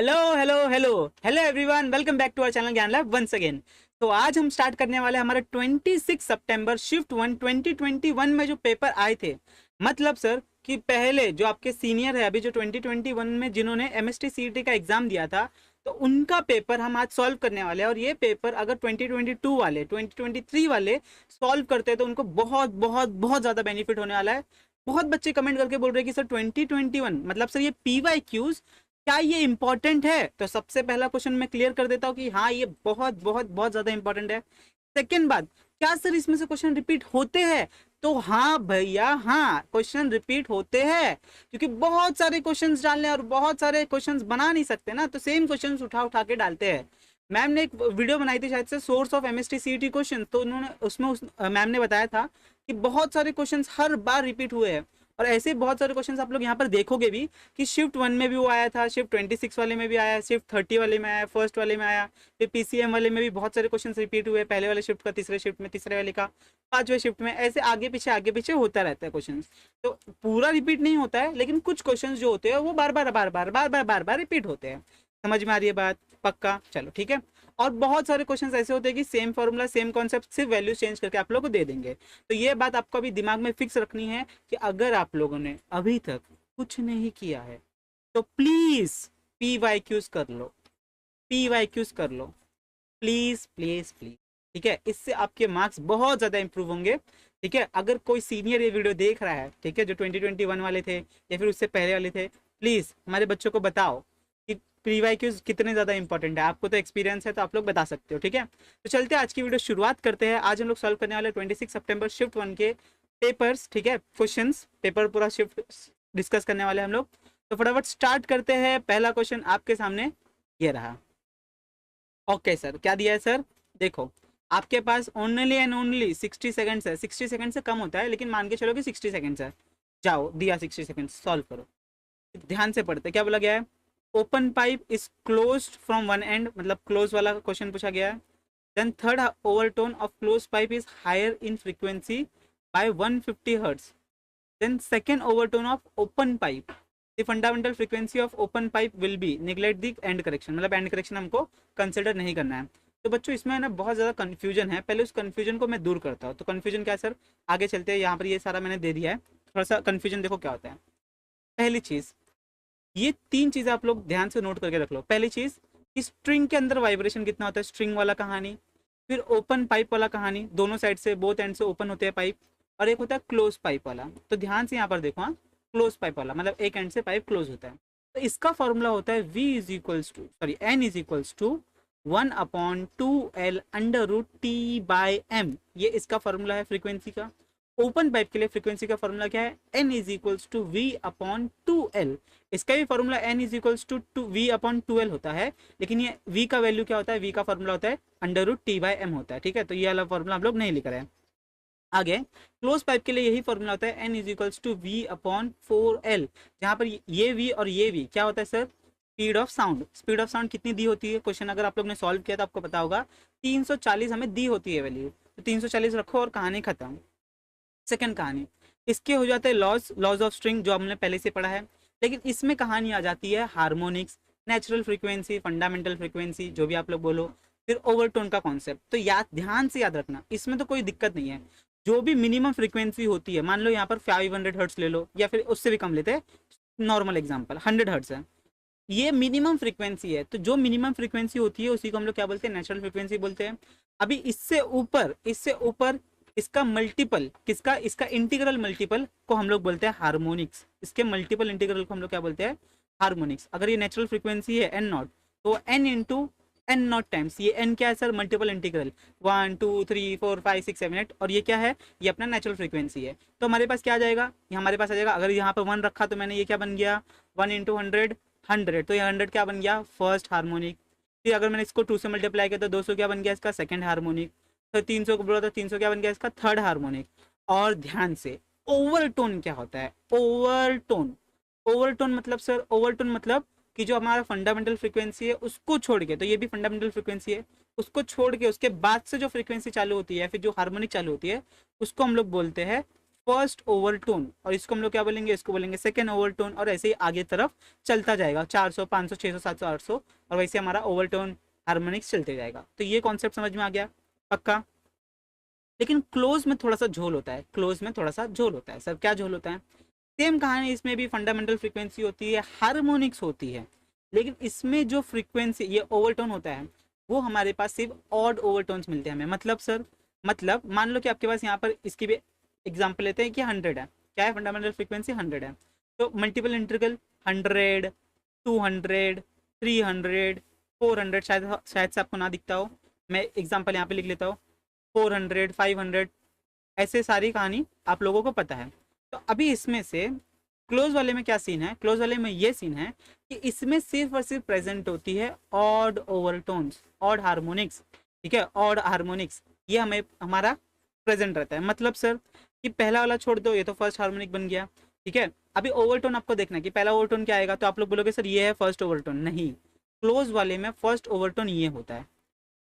Hello hello hello hello everyone, welcome back to our channel Gyan Lab once again. तो आज हम start करने वाले हमारे 26 सितंबर शिफ्ट 1 2021 में जो पेपर आए थे। मतलब सर कि पहले जो आपके सीनियर है अभी जो 2021 में जिन्होंने एमएसटी सीईटी का एग्जाम दिया था, तो उनका पेपर हम आज सॉल्व करने वाले हैं। और ये पेपर अगर 2022 वाले 2023 वाले सॉल्व करते हैं तो उनको बहुत बहुत बहुत ज़्यादा बेनिफिट होने वाला है। बहुत बच्चे कमेंट करके बोल रहे हैं कि सर 2021 मतलब सर ये पीवाईक्यूज क्या ये इंपॉर्टेंट है। तो सबसे पहला क्वेश्चन मैं क्लियर कर देता हूँ कि हाँ ये बहुत बहुत बहुत ज्यादा इंपॉर्टेंट है। सेकेंड बात, क्या सर इसमें से क्वेश्चन रिपीट होते हैं? तो हाँ भैया, हाँ क्वेश्चन रिपीट होते हैं, क्योंकि बहुत सारे क्वेश्चंस डालने और बहुत सारे क्वेश्चंस बना नहीं सकते ना, तो सेम क्वेश्चंस उठा उठा के डालते हैं। मैम ने एक वीडियो बनाई थी शायद से source of MST CET question, तो उन्होंने उसमें मैम ने बताया था कि बहुत सारे क्वेश्चंस हर बार रिपीट हुए हैं। और ऐसे बहुत सारे क्वेश्चंस आप लोग यहाँ पर देखोगे भी कि शिफ्ट 1 में भी वो आया था, शिफ्ट 26 वाले में भी आया, शिफ्ट 30 वाले में आया, फर्स्ट वाले में आया, फिर पीसीएम वाले में भी बहुत सारे क्वेश्चंस रिपीट हुए, पहले वाले शिफ्ट का तीसरे शिफ्ट में, तीसरे वाले का पांचवें शिफ्ट में, ऐसे आगे पीछे होता रहता है क्वेश्चन। तो पूरा रिपीट नहीं होता है, लेकिन कुछ क्वेश्चन जो होते हैं वो बार बार रिपीट होते हैं। समझ में आ रही है बात? पक्का, चलो ठीक है। और बहुत सारे क्वेश्चंस ऐसे होते हैं कि सेम फॉर्मूला सेम कॉन्सेप्ट, सिर्फ वैल्यू चेंज करके आप लोग को दे देंगे। तो ये बात आपको अभी दिमाग में फिक्स रखनी है कि अगर आप लोगों ने अभी तक कुछ नहीं किया है तो प्लीज पीवाईक्यूज कर लो, पीवाईक्यूज कर लो, प्लीज प्लीज प्लीज। ठीक है, इससे आपके मार्क्स बहुत ज्यादा इंप्रूव होंगे। ठीक है, अगर कोई सीनियर ये वीडियो देख रहा है, ठीक है, जो 2021 वाले थे या फिर उससे पहले वाले थे, प्लीज हमारे बच्चों को बताओ कि पीवाईक्यूज कितने ज्यादा इंपॉर्टेंट है। आपको तो एक्सपीरियंस है तो आप लोग बता सकते हो। ठीक है, तो चलते हैं आज की वीडियो शुरुआत करते हैं। आज हम लोग सॉल्व करने वाले 26 सितंबर शिफ्ट 1 के पेपर्स। ठीक है, क्वेश्चंस पेपर पूरा शिफ्ट डिस्कस करने वाले हम लोग। तो फटाफट स्टार्ट करते हैं। पहला क्वेश्चन आपके सामने ये रहा। ओके सर, क्या दिया है सर? देखो, आपके पास ओनली एंड ओनली 60 सेकंड्स है। 60 सेकंड से कम होता है, लेकिन मान के चलो कि 60 सेकंड्स है। जाओ, दिया 60 सेकंड, सॉल्व करो। ध्यान से पढ़ते, क्या बोला गया है? Open pipe is close from one end, मतलब क्लोज वाला क्वेश्चन पूछा गया है। Then third overtone of close pipe is higher in frequency by 150 hertz. Then second overtone of open pipe, the fundamental frequency of open pipe will be neglect the end correction, मतलब end correction हमको consider नहीं करना है। तो बच्चों इसमें है ना बहुत ज़्यादा कन्फ्यूजन है, पहले उस कन्फ्यूजन को मैं दूर करता हूँ। तो कन्फ्यूजन क्या है सर? आगे चलते हैं, यहाँ पर ये सारा मैंने दे दिया है। थोड़ा सा कन्फ्यूजन देखो क्या होता है। पहली चीज़, ये तीन चीज़ें आप लोग ध्यान से नोट करके रख लो। पहली चीज़ कि स्ट्रिंग के अंदर वाइब्रेशन कितना होता है, स्ट्रिंग वाला कहानी। फिर ओपन पाइप वाला कहानी, दोनों साइड से बोथ एंड से ओपन होते हैं पाइप। और एक होता है क्लोज पाइप वाला। तो ध्यान से यहाँ पर देखो, हाँ, क्लोज पाइप वाला मतलब एक एंड से पाइप क्लोज होता है। तो इसका फॉर्मूला होता है v is equals to sorry n is equals to 1/2L√T/m। ये इसका फॉर्मूला है फ्रीक्वेंसी का। ओपन पाइप के लिए फ्रीक्वेंसी का फॉर्मूला क्या है? n is equals to v/2L। इसका भी formula n is equals to v/2L होता है, लेकिन ये v का वैल्यू क्या होता है? v का फॉर्मूला होता है √T/m होता है। ठीक है, तो ये वाला फॉर्मूला हम लोग नहीं लिख रहे हैं। आगे क्लोज पाइप के लिए यही फॉर्मूला होता है n is equals to v/4L, जहाँ पर ये v और ये v क्या होता है sir? Speed of sound. Speed of sound कितनी दी होती है? क्वेश्चन अगर आप लोग ने सॉल्व किया तो आपको पता होगा 340 हमें दी होती है वैल्यू। तो 340 रखो और कहानी खत्म। सेकंड कहानी, इसके हो जाते हैं लॉज ऑफ स्ट्रिंग जो हमने पहले से पढ़ा है, लेकिन इसमें कहानी आ जाती है harmonics, natural frequency, fundamental frequency, जो भी आप लोग बोलो, फिर ओवरटोन का कॉन्सेप्ट। तो याद, ध्यान से याद रखना, इसमें तो कोई दिक्कत नहीं है। जो भी मिनिमम फ्रीक्वेंसी होती है, मान लो यहाँ पर 500 हर्ट्स ले लो, या फिर उससे भी कम लेते हैं, नॉर्मल एग्जाम्पल 100 हर्ट्स है, ये मिनिमम फ्रीक्वेंसी है। तो जो मिनिमम फ्रीक्वेंसी होती है उसी को हम लोग क्या बोलते हैं? नेचुरल फ्रीक्वेंसी बोलते हैं। अभी इससे ऊपर इसका मल्टीपल, किसका? इसका इंटीग्रल मल्टीपल को हम लोग बोलते हैं हार्मोनिक्स। इसके मल्टीपल इंटीग्रल को हम लोग क्या बोलते हैं? हार्मोनिक्स। अगर ये नेचुरल फ्रीक्वेंसी है एन नॉट, तो n into n naught times ये एन क्या है सर? मल्टीपल इंटीग्रल 1 2 3 4 5 6 7 8, और ये क्या है? ये अपना नेचुरल फ्रीक्वेंसी है। तो हमारे पास क्या आ जाएगा? ये हमारे पास आ जाएगा, अगर यहाँ पर 1 रखा तो मैंने, ये क्या बन गया? 1 इंटू 100 100, तो ये 100 क्या बन गया? First harmonic. फिर अगर मैंने इसको 2 से मल्टीप्लाई किया तो 200 क्या बन गया? इसका सेकंड हार्मोनिक। तो 300 को बोला तो 300 क्या बन गया? इसका थर्ड हार्मोनिक। और ध्यान से, ओवरटोन क्या होता है? ओवरटोन, ओवरटोन मतलब सर, ओवरटोन मतलब कि जो हमारा फंडामेंटल फ्रीक्वेंसी है उसको छोड़ के, तो ये भी फंडामेंटल फ्रीक्वेंसी है, उसको छोड़ के उसके बाद से जो फ्रीक्वेंसी चालू होती है, फिर जो हार्मोनिक चालू होती है, उसको हम लोग बोलते हैं फर्स्ट ओवरटोन, और इसको हम लोग क्या बोलेंगे, इसको बोलेंगे सेकेंड ओवरटोन, और ऐसे ही आगे तरफ चलता जाएगा 400 500 600 700 800, और वैसे हमारा ओवरटोन हार्मोनिक्स चलते जाएगा। तो ये कॉन्सेप्ट समझ में आ गया पक्का। लेकिन क्लोज में थोड़ा सा झोल होता है, क्लोज में थोड़ा सा झोल होता है। सर क्या झोल होता है? सेम कहानी, इसमें भी फंडामेंटल फ्रीक्वेंसी होती है, हार्मोनिक्स होती है, लेकिन इसमें जो फ्रीक्वेंसी ये ओवरटोन होता है वो हमारे पास सिर्फ ऑड ओवरटोन्स मिलते हैं हमें। मतलब सर, मतलब मान लो कि आपके पास यहाँ पर इसकी भी एग्जाम्पल लेते हैं कि 100 है, क्या है फंडामेंटल फ्रीक्वेंसी 100 है, तो मल्टीपल इंटीग्रल 100 200 300 400, शायद से आपको ना दिखता हो, मैं एग्जाम्पल यहाँ पे लिख लेता हूँ, 400 500, ऐसे सारी कहानी आप लोगों को पता है। तो अभी इसमें से क्लोज वाले में क्या सीन है, क्लोज वाले में ये सीन है कि इसमें सिर्फ और सिर्फ प्रेजेंट होती है ऑड ओवरटोन्स, ऑड हार्मोनिक्स, ठीक है, ऑड हार्मोनिक्स, ये हमें हमारा प्रेजेंट रहता है। मतलब सर कि पहला वाला छोड़ दो, ये तो फर्स्ट हार्मोनिक बन गया, ठीक है। अभी ओवरटोन आपको देखना है कि पहला ओवरटोन क्या आएगा, तो आप लोग बोलोगे सर ये है फर्स्ट ओवरटोन, नहीं, क्लोज वाले में फर्स्ट ओवरटोन ये होता है,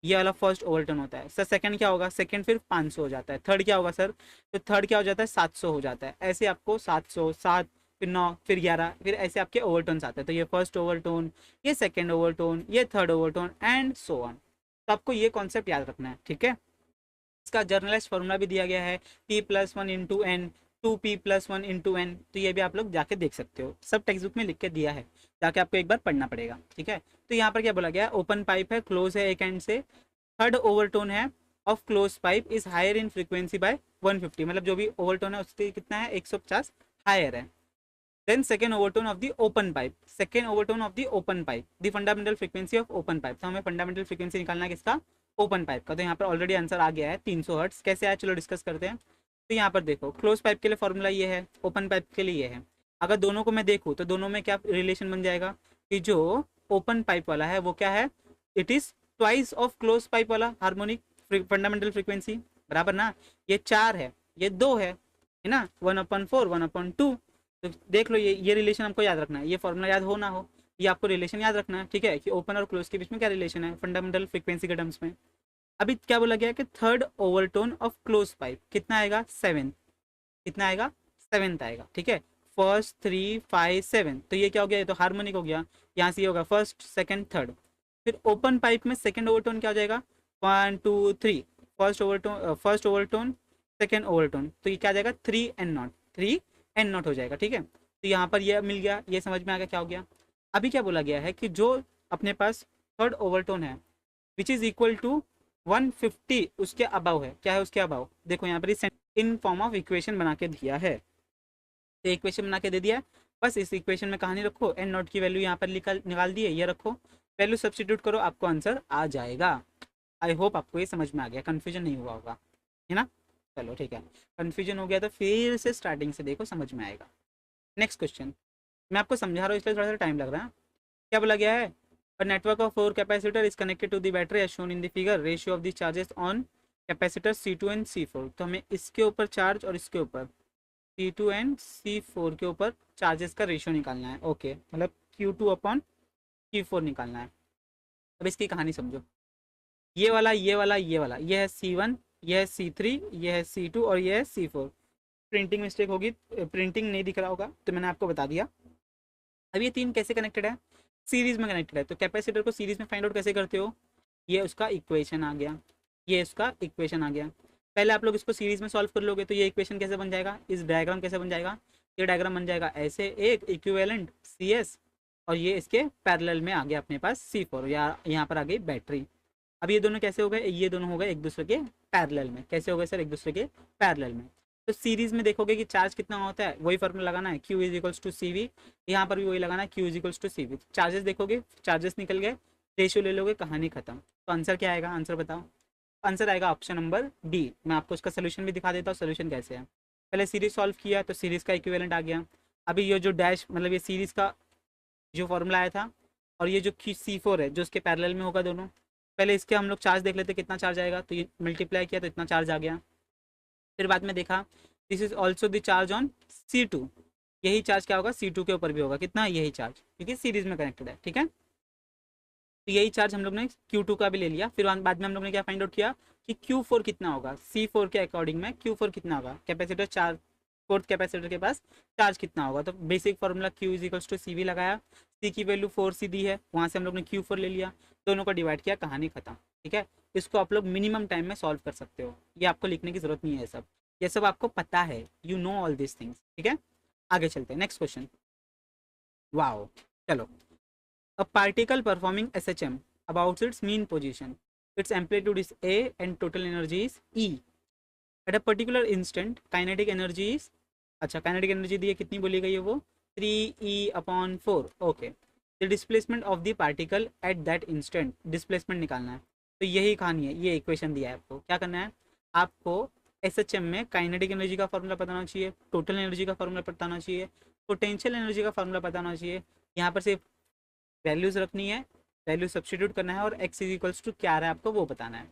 ये वाला फर्स्ट ओवरटोन होता है। सर सेकंड क्या होगा, सेकंड फिर 500 हो जाता है। थर्ड क्या होगा सर, तो थर्ड क्या हो जाता है 700 हो जाता है। ऐसे आपको 700 7 फिर 9 फिर 11 फिर ऐसे आपके ओवरटोन्स आते हैं। तो ये फर्स्ट ओवरटोन, ये सेकंड ओवरटोन, ये third overtone and so on. तो आपको ये कॉन्सेप्ट याद रखना है, ठीक है। इसका जर्नलाइज फॉर्मूला भी दिया गया है, p+1 into N, 2p+1 into N. तो ये भी आप लोग जाके देख सकते हो, सब टेक्स्ट बुक में लिख के दिया है, जाके आपको एक बार पढ़ना पड़ेगा, ठीक है। तो यहाँ पर क्या बोला गया, ओपन पाइप है, क्लोज है एक एंड से, थर्ड ओवरटोन है of close pipe is higher in frequency by 150, मतलब जो भी ओवरटोन है उससे कितना है 150 हायर है। Then second overtone of the open pipe, second overtone of the open pipe, the fundamental frequency of open pipe. तो हमें फंडामेंटल फ्रीक्वेंसी निकालना है किसका, ओपन पाइप का। तो यहाँ पर ऑलरेडी आंसर आ गया है 300 हर्ट्ज। कैसे आया चलो डिस्कस करते हैं। तो यहाँ पर देखो, क्लोज पाइप के लिए फॉर्मूला ये है, ओपन पाइप के लिए ये है। अगर दोनों को मैं देखूँ तो दोनों में क्या रिलेशन बन जाएगा कि जो ओपन पाइप वाला है वो क्या है, it is twice of close pipe वाला हार्मोनिक फंडामेंटल फ्रीक्वेंसी, बराबर ना। ये 4 है, ये 2 है ना, 1/4 1/2। तो देख लो, ये रिलेशन हमको याद रखना है, ये फॉर्मूला याद हो ना हो, ये आपको रिलेशन याद रखना है, ठीक है, कि ओपन और क्लोज के बीच में क्या रिलेशन है फंडामेंटल फ्रीक्वेंसी के टर्म्स में। अभी क्या बोला गया कि third overtone of close pipe कितना आएगा, 7, कितना आएगा 7th आएगा, ठीक है। फर्स्ट 3 5 7, तो ये क्या हो गया, ये तो हार्मोनिक हो गया, यहाँ से ये होगा फर्स्ट सेकंड थर्ड। फिर ओपन पाइप में सेकंड ओवरटोन क्या हो जाएगा, 1 2 3, फर्स्ट ओवरटोन सेकंड ओवरटोन, तो ये क्या आ जाएगा 3n0, 3n0 हो जाएगा, ठीक है। तो यहाँ पर ये मिल गया, ये समझ में आ गया क्या हो गया। अभी क्या बोला गया है कि जो अपने पास थर्ड ओवरटोन है विच इज इक्वल टू 150, उसके अबाव है, क्या है उसके अबाव, देखो यहाँ पर इन फॉर्म ऑफ इक्वेशन बना के दिया है, तो इक्वेशन बना के दे दिया है। बस इस इक्वेशन में कहानी रखो, एन नॉट की वैल्यू यहाँ पर निकाल दिए, ये रखो, वैल्यू सब्सटीट्यूट करो, आपको आंसर आ जाएगा। आई होप आपको ये समझ में आ गया, कन्फ्यूजन नहीं हुआ होगा, है ना। चलो ठीक है, कन्फ्यूजन हो गया तो फिर से स्टार्टिंग से देखो, समझ में आएगा। नेक्स्ट क्वेश्चन, मैं आपको समझा रहा हूँ इसलिए थोड़ा सा टाइम लग रहा है। क्या बोला गया है, a network of 4 capacitor is connected to the battery as shown in the figure, ratio of the charges on capacitor C2 and C4। तो हमें इसके ऊपर चार्ज और इसके ऊपर C2 एंड C4 के ऊपर चार्जेस का रेशियो निकालना है, ओके, मतलब Q2/Q4 निकालना है। अब इसकी कहानी समझो, ये वाला ये वाला ये वाला, ये है C1, ये है C3, ये है C2 और ये है C4। प्रिंटिंग मिस्टेक होगी, प्रिंटिंग नहीं दिख रहा होगा तो मैंने आपको बता दिया। अब ये तीन कैसे कनेक्टेड है, सीरीज में कनेक्टेड है। तो कैपेसिटर को सीरीज में फाइंड आउट कैसे करते हो, ये उसका इक्वेशन आ गया, ये इसका इक्वेशन आ गया। पहले आप लोग इसको सीरीज में सॉल्व कर लोगे तो ये इक्वेशन कैसे बन जाएगा, इस डायग्राम कैसे बन जाएगा, ये डायग्राम बन जाएगा ऐसे, एक इक्विवेलेंट CS और ये इसके पैरेलल में आ गया अपने पास C4, या यहाँ पर आ गई बैटरी। अब ये दोनों कैसे हो गए, ये दोनों हो गए एक दूसरे के पैरेलल में। कैसे हो गए सर, एक दूसरे के पैरेलल में। तो सीरीज में देखोगे कि चार्ज कितना होता है, वही फॉर्मूला लगाना है, Q = CV। यहाँ पर भी वही लगाना है, Q = CV। चार्जेस देखोगे, चार्जेस निकल गए, रेशियो ले लोगे, कहानी खत्म। तो आंसर क्या आएगा, आंसर बताओ। आंसर आएगा ऑप्शन नंबर डी। मैं आपको उसका सोल्यूशन भी दिखा देता हूँ, सोल्यूशन कैसे है। पहले सीरीज सॉल्व किया तो सीरीज का इक्विवेलेंट आ गया। अभी ये जो डैश मतलब ये सीरीज का जो फॉर्मूला आया था और ये जो C4 है जो उसके पैरेलल में होगा दोनों, पहले इसके हम लोग चार्ज देख लेते कितना चार्ज आएगा। तो ये मल्टीप्लाई किया तो इतना चार्ज आ गया। फिर बाद में देखा this is also the charge on C2, यही चार्ज क्या होगा C2 के ऊपर भी होगा, कितना, यही चार्ज, क्योंकि सीरीज में कनेक्टेड है, ठीक है। तो यही चार्ज हम लोग ने Q2 का भी ले लिया। फिर बाद में हम लोग ने क्या फाइंड आउट किया कि Q4 कितना होगा, C4 के अकॉर्डिंग में Q4 कितना होगा, कैपेसिटर चार्ज फोर्थ कैपेसिटर के पास चार्ज कितना होगा। तो basic formula Q is equals to CV लगाया, C की वैल्यू 4C दी है, वहाँ से हम लोग ने Q4 ले लिया, दोनों को डिवाइड किया, कहानी खत्म। ठीक है, इसको आप लोग मिनिमम टाइम में सॉल्व कर सकते हो, ये आपको लिखने की जरूरत नहीं है, ये सब आपको पता है, you know all this things. ठीक है, आगे चलते हैं, नेक्स्ट क्वेश्चन। वाओ, चलो। A particle performing SHM about its mean position. Its amplitude is A and total energy is E. At a particular instant, kinetic energy is, अच्छा kinetic energy दी है, कितनी बोली गई है वो, 3E/4। Okay, the displacement of the particle at that instant, displacement निकालना है। तो यही कहानी है, ये इक्वेशन दिया है आपको, क्या करना है आपको, SHM में काइनेटिक एनर्जी का फॉर्मूला पता होना चाहिए, टोटल एनर्जी का फॉर्मूला पता होना चाहिए, पोटेंशियल एनर्जी का फॉर्मूला पता होना चाहिए, यहाँ पर सिर्फ वैल्यूज रखनी है, वैल्यू सब्स्टिट्यूट करना है, और x इज इक्वल्स टू क्या आ रहा है आपको वो बताना है।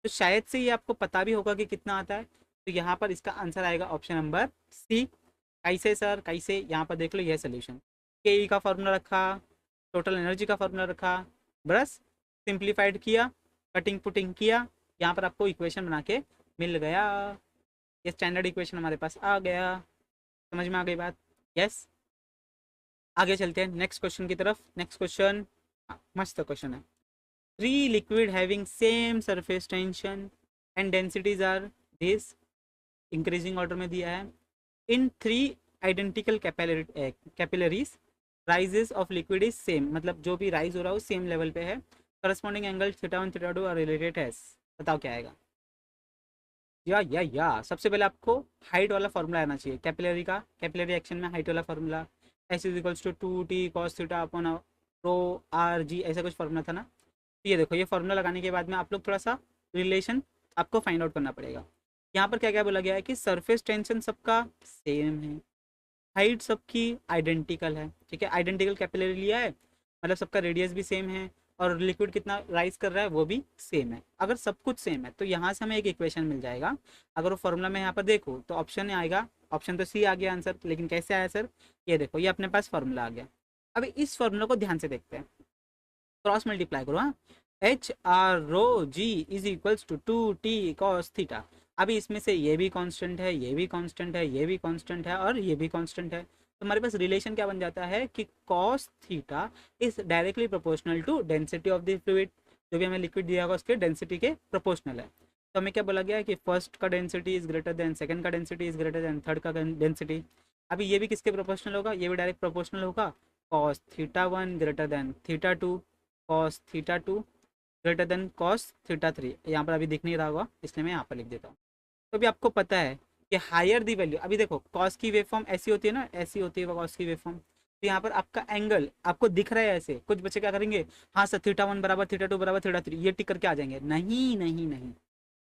तो शायद से ये आपको पता भी होगा कि कितना आता है। तो यहाँ पर इसका आंसर आएगा ऑप्शन नंबर C। कैसे सर, कैसे, यहाँ पर देख लो, यह सोल्यूशन, के ई का फॉर्मूला रखा, टोटल एनर्जी का फॉर्मूला रखा, बस सिंप्लीफाइड किया, कटिंग पुटिंग किया, यहाँ पर आपको इक्वेशन बना के मिल गया। ये स्टैंडर्ड इक्वेशन हमारे पास आ गया, समझ में आ गई बात। यस, आगे चलते हैं नेक्स्ट क्वेश्चन की तरफ। नेक्स्ट क्वेश्चन मस्त क्वेश्चन है। Three liquid having same surface tension and densities are this, increasing order में दिया है। In three identical capillaries rises of liquid is same, मतलब जो भी राइज हो रहा है वो सेम लेवल पे है। करस्पॉन्डिंग एंगल θ1 θ2 आर रिलेटेड है। बताओ क्या आएगा। या सबसे पहले आपको हाइट वाला फॉर्मूला आना चाहिए कैपिलरी का, कैपिलरी एक्शन में हाइट वाला formula, s is equals to 2t cos theta upon rho r g, ऐसा कुछ फॉर्मूला था ना। तो ये देखो, ये फॉर्मूला लगाने के बाद में आप लोग थोड़ा सा रिलेशन आपको फाइंड आउट करना पड़ेगा। यहाँ पर क्या क्या बोला गया है कि सरफेस टेंशन सबका सेम है, हाइट सबकी आइडेंटिकल है। ठीक है, आइडेंटिकल कैपिलरी लिया है, मतलब सबका रेडियस भी सेम है, और लिक्विड कितना राइज कर रहा है वो भी सेम है। अगर सब कुछ सेम है तो यहाँ से हमें एक इक्वेशन मिल जाएगा। अगर वो फॉर्मूला में यहाँ पर देखो तो ऑप्शन आएगा, ऑप्शन तो सी आ गया आंसर, लेकिन कैसे आया सर, ये देखो, ये अपने पास फॉर्मूला आ गया। अभी इस फॉर्मूला को ध्यान से देखते हैं, क्रॉस मल्टीप्लाई करो। हाँ, h r rho g is equals to 2t cos theta. अभी इसमें से ये भी कांस्टेंट है, ये भी कांस्टेंट है, ये भी कांस्टेंट है, और ये भी कांस्टेंट है। तो हमारे पास रिलेशन क्या बन जाता है कि cos theta is directly proportional to density of the fluid, जो भी हमें लिक्विड दिया होगा उसके डेंसिटी के प्रोपोर्शनल है। तो हमें क्या बोला गया है कि फर्स्ट का density is greater than second का density is greater than third का डेंसिटी। अभी ये भी किसके प्रोपोर्शनल होगा, ये भी डायरेक्ट प्रोपोर्शनल होगा, cos θ1 greater than θ2, cos θ2 greater than cos θ3। यहाँ पर अभी दिख नहीं रहा होगा इसलिए मैं यहाँ पर लिख देता हूँ। तो अभी आपको पता है कि हायर दी वैल्यू, अभी देखो cos की वेव फॉर्म ऐसी होती है ना, ऐसी होती है cos की वेव फॉर्म। तो यहाँ पर आपका एंगल आपको दिख रहा है ऐसे, कुछ बच्चे क्या करेंगे, हाँ सर θ1 बराबर θ2 बराबर θ3, ये टिक करके आ जाएंगे। नहीं नहीं नहीं,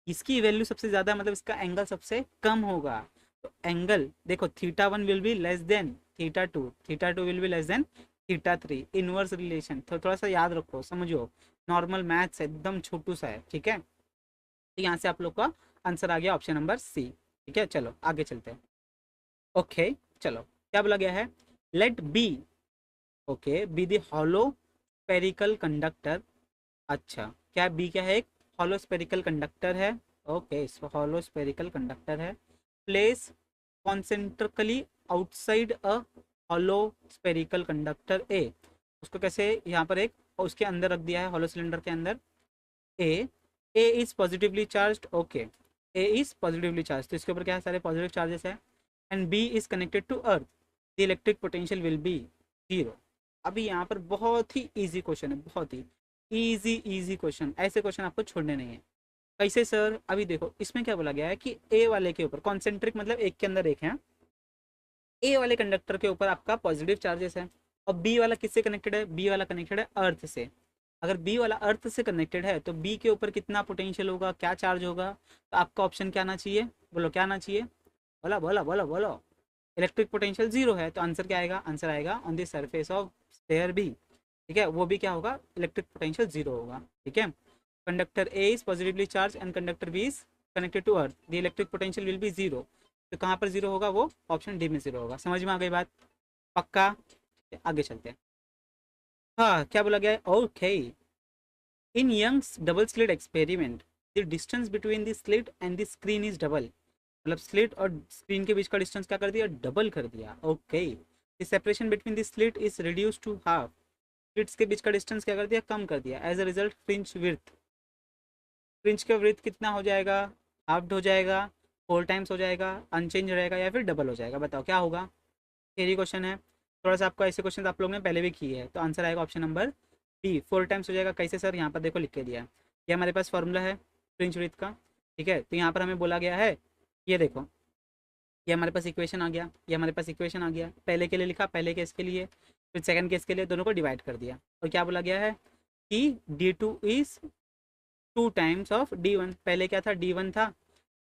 इसकी वैल्यू सबसे ज़्यादा, मतलब इसका एंगल सबसे कम होगा। तो एंगल देखो, θ1 will be less than θ2, θ2 will be less than θ3, inverse relation. तो थोड़ा सा याद रखो, समझो, नॉर्मल मैथ्स एकदम छोटू सा है। ठीक है, तो यहाँ से आप लोग का आंसर आ गया ऑप्शन नंबर सी। ठीक है, चलो आगे चलते हैं। ओके, चलो क्या बोला गया है, let B, okay, B the hollow spherical conductor. अच्छा, क्या बी क्या है, एक हॉलो स्पेरिकल कंडक्टर है। ओके, हॉलो स्पेरिकल कंडक्टर है, place concentrically outside a hollow spherical conductor A. उसको कैसे यहाँ पर एक उसके अंदर रख दिया है, हॉलो सिलेंडर के अंदर। A is positively charged, okay, A is positively charged, तो इसके ऊपर क्या है, सारे पॉजिटिव चार्जेस है। And B is connected to earth, the electric potential will be 0। अभी यहाँ पर बहुत ही इजी क्वेश्चन है, बहुत ही इजी क्वेश्चन, ऐसे क्वेश्चन आपको छोड़ने नहीं है। कैसे सर, अभी देखो, इसमें क्या बोला गया है कि ए वाले के ऊपर कॉन्सेंट्रिक, मतलब एक के अंदर एक है, ए वाले कंडक्टर के ऊपर आपका पॉजिटिव चार्जेस है, और बी वाला किससे कनेक्टेड है, बी वाला कनेक्टेड है अर्थ से। अगर बी वाला अर्थ से कनेक्टेड है तो बी के ऊपर कितना पोटेंशियल होगा, क्या चार्ज होगा। तो आपका ऑप्शन क्या आना चाहिए, बोलो क्या आना चाहिए, बोला बोला बोलो बोलो। इलेक्ट्रिक पोटेंशियल 0 है, तो आंसर क्या आएगा, आंसर आएगा on the surface of sphere B. ठीक है, वो भी क्या होगा, इलेक्ट्रिक पोटेंशियल 0 होगा। ठीक है, conductor A is positively charge and conductor B is connected to earth, the electric potential will be 0। तो कहाँ पर 0 होगा, वो ऑप्शन डी में 0 होगा। समझ में आ गई बात, पक्का। आगे चलते हैं। हाँ, क्या बोला गया है, okay, in Young's double slit experiment the distance between the slit and the screen is double, मतलब स्लिट और स्क्रीन के बीच का डिस्टेंस क्या कर दिया, डबल कर दिया। Okay, the separation between the slit is reduce to half, slits के बीच का डिस्टेंस क्या कर दिया, कम कर दिया। As a result fringe width, fringe का विड्थ कितना हो जाएगा, हाफ्ड हो जाएगा, 4 टाइम्स हो जाएगा, अनचेंज रहेगा या फिर डबल हो जाएगा। बताओ क्या होगा। यही क्वेश्चन है, थोड़ा सा आपको ऐसे क्वेश्चन आप लोगों ने पहले भी किए हैं। तो आंसर आएगा ऑप्शन नंबर बी, 4 टाइम्स हो जाएगा। कैसे सर, यहाँ पर देखो लिख के दिया है, ये हमारे पास फॉर्मूला है फ्रिंज विड्थ का, ठीक है। तो यहाँ पर हमें बोला गया है, ये देखो, ये हमारे पास इक्वेशन आ गया, ये हमारे पास इक्वेशन आ गया। पहले के लिए लिखा, पहले केस के लिए, फिर सेकंड केस के लिए, दोनों को डिवाइड कर दिया। और क्या बोला गया है कि D2 is 2 times of D1। पहले क्या था, D1 था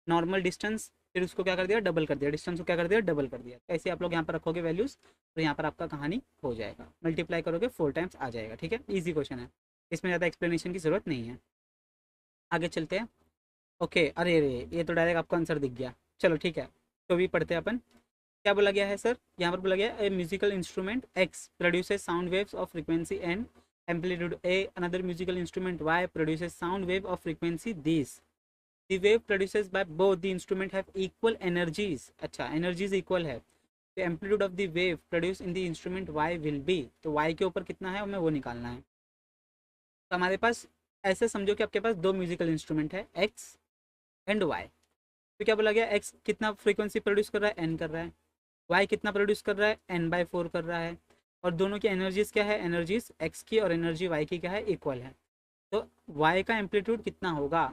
नॉर्मल डिस्टेंस, फिर उसको क्या कर दिया, डबल कर दिया, डिस्टेंस को क्या कर दिया, डबल कर दिया। ऐसे आप लोग यहाँ पर रखोगे वैल्यूज, तो यहाँ पर आपका कहानी हो जाएगा, मल्टीप्लाई करोगे 4 टाइम्स आ जाएगा। ठीक है, ईजी क्वेश्चन है, इसमें ज़्यादा एक्सप्लेनेशन की जरूरत नहीं है। आगे चलते हैं। ओके, अरे अरे ये तो डायरेक्ट आपको आंसर दिख गया। चलो ठीक है, तो भी पढ़ते हैं अपन। क्या बोला गया है सर, यहाँ पर बोला गया है, a musical instrument X produces sound waves of frequency and amplitude A, another musical instrument Y produces sound wave of frequency this, the wave produced by both the instrument have equal energies। अच्छा, energies equal है, the amplitude of the wave produced in the instrument y will be, तो y के ऊपर कितना है हमें वो निकालना है। तो हमारे पास ऐसे समझो कि आपके पास दो म्यूजिकल इंस्ट्रूमेंट है x एंड y। तो क्या बोला गया, x कितना फ्रीक्वेंसी प्रोड्यूस कर रहा है, n कर रहा है, y कितना प्रोड्यूस कर रहा है, n/4 कर रहा है। और दोनों की एनर्जीज क्या है, एनर्जीज x की और एनर्जी y की क्या है, इक्वल है। तो y का एम्पलीट्यूड कितना होगा,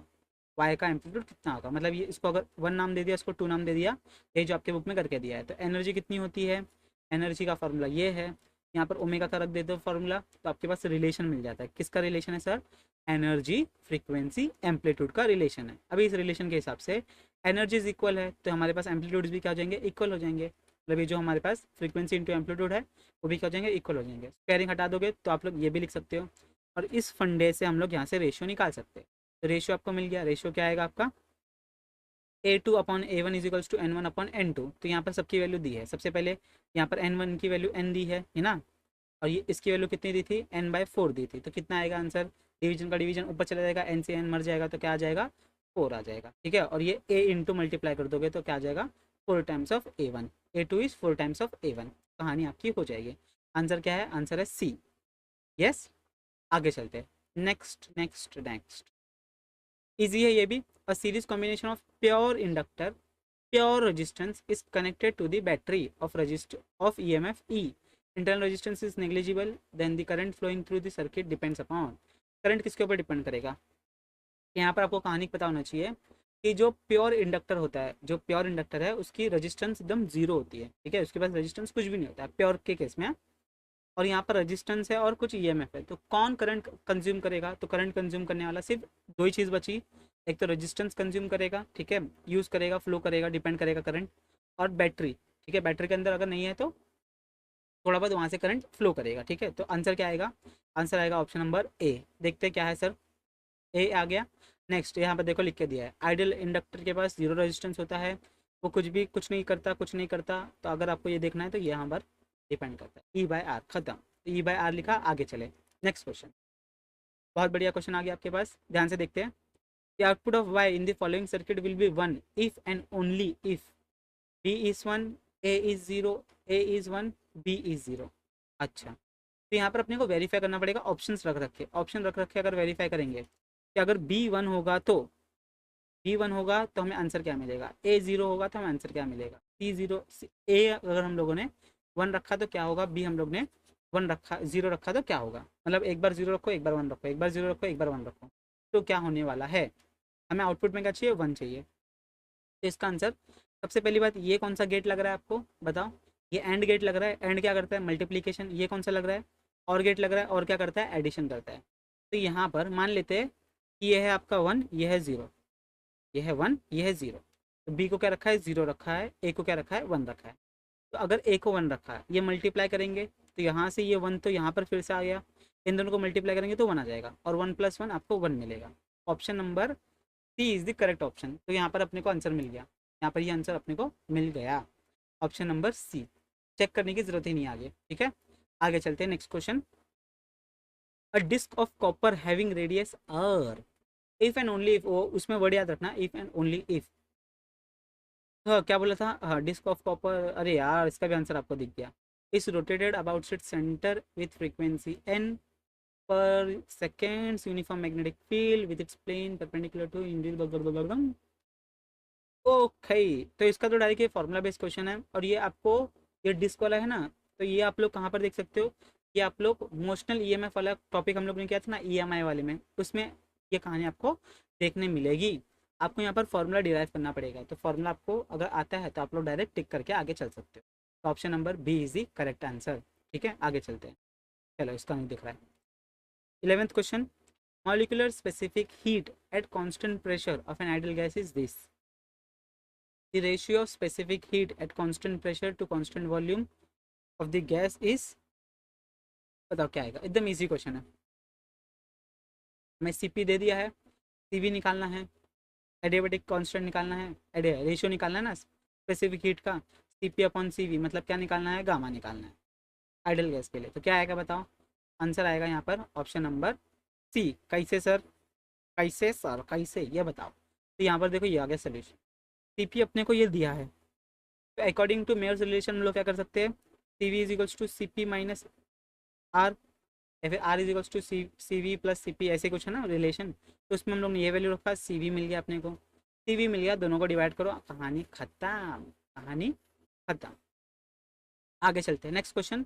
y का एम्पलीट्यूड कितना होगा, मतलब ये इसको अगर 1 नाम दे दिया, इसको 2 नाम दे दिया, ये जो आपके बुक में करके दिया है। तो एनर्जी कितनी होती है, एनर्जी का फार्मूला ये है, यहाँ पर ओमेगा का रख दे दो फार्मूला, तो आपके पास रिलेशन मिल जाता है। किसका रिलेशन है सर, एनर्जी फ्रीक्वेंसी एम्पलीट्यूड का रिलेशन है। अभी इस रिलेशन के हिसाब से एनर्जीज इक्वल है, तो हमारे पास एम्पलीट्यूड भी क्या हो जाएंगे, इक्वल हो जाएंगे। मतलब ये जो हमारे पास फ्रीक्वेंसी इंटू एम्पलीट्यूड है वो भी क्या हो जाएंगे, इक्वल हो जाएंगे। स्क्वायरिंग हटा दोगे तो आप लोग ये भी लिख सकते हो, और इस फंडे से हम लोग यहाँ से रेशियो निकाल सकते हैं। तो रेशियो आपको मिल गया, रेशियो क्या आएगा आपका, A2/A1 = N1/N2। तो यहाँ पर सबकी वैल्यू दी है। सबसे पहले यहाँ पर N1 की वैल्यू n दी है ना, और ये इसकी वैल्यू कितनी दी थी, n/4 दी थी। तो कितना आएगा आंसर, डिवीजन का डिवीजन ऊपर चला जाएगा, n से n मर जाएगा, तो क्या आ जाएगा, 4 आ जाएगा। ठीक है, और ये a इंटू मल्टीप्लाई कर दोगे तो क्या आ जाएगा, 4 times of A1। A2 is 4 times of A1। कहानी आपकी हो जाएगी। आंसर क्या है, आंसर है C। यस, आगे चलते हैं। नेक्स्ट नेक्स्ट नेक्स्ट, इजी है ये भी। A series combination of pure inductor, pure resistance is connected to the battery of register of EMF E, internal resistance is negligible, then the current flowing through the circuit depends upon. Current किसके ऊपर depend करेगा, यहाँ पर आपको कहानी पता होना चाहिए कि जो प्योर इंडक्टर होता है, जो प्योर इंडक्टर है उसकी रेजिस्टेंस एकदम जीरो होती है। ठीक है, उसके पास रेजिस्टेंस कुछ भी नहीं होता है प्योर के केस में। और यहाँ पर रेजिस्टेंस है और कुछ EMF है, तो कौन करंट कंज्यूम करेगा, तो करंट कंज्यूम करने वाला सिर्फ दो ही चीज़ बची, एक तो रेजिस्टेंस कंज्यूम करेगा, ठीक है, यूज़ करेगा, फ्लो करेगा, डिपेंड करेगा करंट, और बैटरी। ठीक है, बैटरी के अंदर अगर नहीं है तो थोड़ा बहुत वहाँ से करंट फ्लो करेगा। ठीक है, तो आंसर क्या आएगा, आंसर आएगा ऑप्शन नंबर ए। देखते हैं क्या है सर, ए आ गया। नेक्स्ट यहाँ पर देखो लिख के दिया है, आइडियल इंडक्टर के पास जीरो रेजिस्टेंस होता है, वो कुछ नहीं करता, कुछ नहीं करता। तो अगर आपको ये देखना है तो यहाँ पर डिपेंड करता है, E/R, खत्म। E/R लिखा, आगे चले। नेक्स्ट क्वेश्चन, बहुत बढ़िया क्वेश्चन आ गया आपके पास, ध्यान से देखते हैं। The output of Y in the following circuit will be 1 if and only if B is 1, A is 0, A is 1, B is 0। अच्छा, तो यहाँ पर अपने को वेरीफाई करना पड़ेगा, ऑप्शंस रख रखे, ऑप्शन रख रखे अगर वेरीफाई करेंगे कि अगर B1 होगा तो B1 होगा तो हमें आंसर क्या मिलेगा, A0 होगा तो हमें आंसर क्या मिलेगा, C0। A अगर हम लोगों ने 1 रखा तो क्या होगा, B हम लोग ने 1 रखा, 0 रखा तो क्या होगा। मतलब एक बार 0 रखो, एक बार 1 रखो, एक बार 0 रखो, एक बार 1 रखो, तो क्या होने वाला है, हमें आउटपुट में क्या चाहिए, 1 चाहिए। तो इसका आंसर, सबसे पहली बात, ये कौन सा गेट लग रहा है आपको बताओ, ये एंड गेट लग रहा है। एंड क्या करता है, मल्टीप्लीकेशन। ये कौन सा लग रहा है, और गेट लग रहा है, और क्या करता है, एडिशन करता है। तो यहाँ पर मान लेते हैं कि ये है आपका 1, ये है 0, ये है 1, ये है 0। तो बी को क्या रखा है, 0 रखा है, ए को क्या रखा है, 1 रखा है। तो अगर ए को 1 रखा है, ये मल्टीप्लाई करेंगे तो यहाँ से ये 1 तो यहाँ पर फिर से आ गया, इन दोनों को मल्टीप्लाई करेंगे तो 1 आ जाएगा, और 1 + 1 आपको 1 मिलेगा। Option number C is the correct option. तो यहाँ पर अपने को आंसर मिल गया, यहाँ पर ये आंसर अपने को मिल गया, ऑप्शन नंबर सी। चेक करने की जरूरत ही नहीं आगे। ठीक है, आगे चलते हैं। Next question, a disc of copper having radius r, if and only if, वो उसमें वर्ड याद रखना, इफ एंड ओनली इफ तो क्या बोला था, हाँ डिस्क ऑफ कॉपर, अरे यार इसका भी आंसर आपको दिख गया। Is rotated about its centre with frequency N per seconds, uniform magnetic field with its plane perpendicular to individual. Okay, तो इसका तो डायरेक्ट ये फॉर्मूला बेस्ड क्वेश्चन है, और ये आपको, ये डिस्क वाला है ना, तो ये आप लोग कहाँ पर देख सकते हो, ये आप लोग मोशनल ईएमएफ वाला टॉपिक हम लोग ने किया था ना ईएमआई वाले में, उसमें ये कहानी आपको देखने मिलेगी। आपको यहाँ पर फॉर्मूला डिराइव करना पड़ेगा, तो फॉर्मूला आपको अगर आता है तो आप लोग डायरेक्ट टिक करके आगे चल सकते हो। तो option number B is the correct answer. ठीक है, आगे चलते हैं। चलो, इसका नहीं दिख रहा है। 11th question, molecular specific heat at constant pressure of an ideal gas is this. The ratio of specific heat at constant pressure to constant volume of the gas is, बताओ क्या आएगा। एकदम इजी क्वेश्चन है। हमें CP दे दिया है, CV निकालना है, एडियाबेटिक कांस्टेंट निकालना है, एडिया रेशियो निकालना है ना स्पेसिफिक हीट का, सीपी अपॉन सीवी, मतलब क्या निकालना है, गामा निकालना है आइडल गैस के लिए। तो क्या आएगा बताओ, आंसर आएगा यहाँ पर ऑप्शन नंबर सी। कैसे सर, कैसे सर, कैसे, ये बताओ। तो यहाँ पर देखो ये आ गया सोल्यूशन। सीपी अपने को ये दिया है, तो अकॉर्डिंग टू मेयर्स रिलेशन हम लोग क्या कर सकते हैं, C V is equals to C P minus R, या फिर R is equals to C V plus C P, ऐसे कुछ है ना रिलेशन। तो उसमें हम लोग ने ये वैल्यू रखा, सी वी मिल गया अपने को, सी वी मिल गया, दोनों को डिवाइड करो, कहानी खत्म, कहानी खत्म। आगे चलते हैं, नेक्स्ट क्वेश्चन।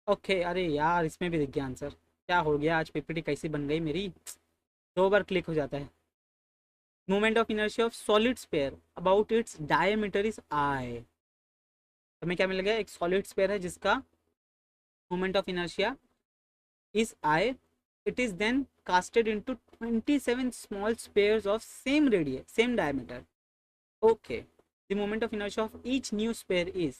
ओके, अरे यार इसमें भी दिख गया आंसर। क्या हो गया, आज पीपीटी कैसी बन गई मेरी, 2 बार क्लिक हो जाता है। Moment of inertia of solid sphere about its diameter is I. हमें क्या मिल गया, एक सॉलिड स्पेयर है जिसका moment of inertia is I, it is then casted into 27 small spheres of same radius, same diameter. Okay, the moment of inertia of each new sphere is,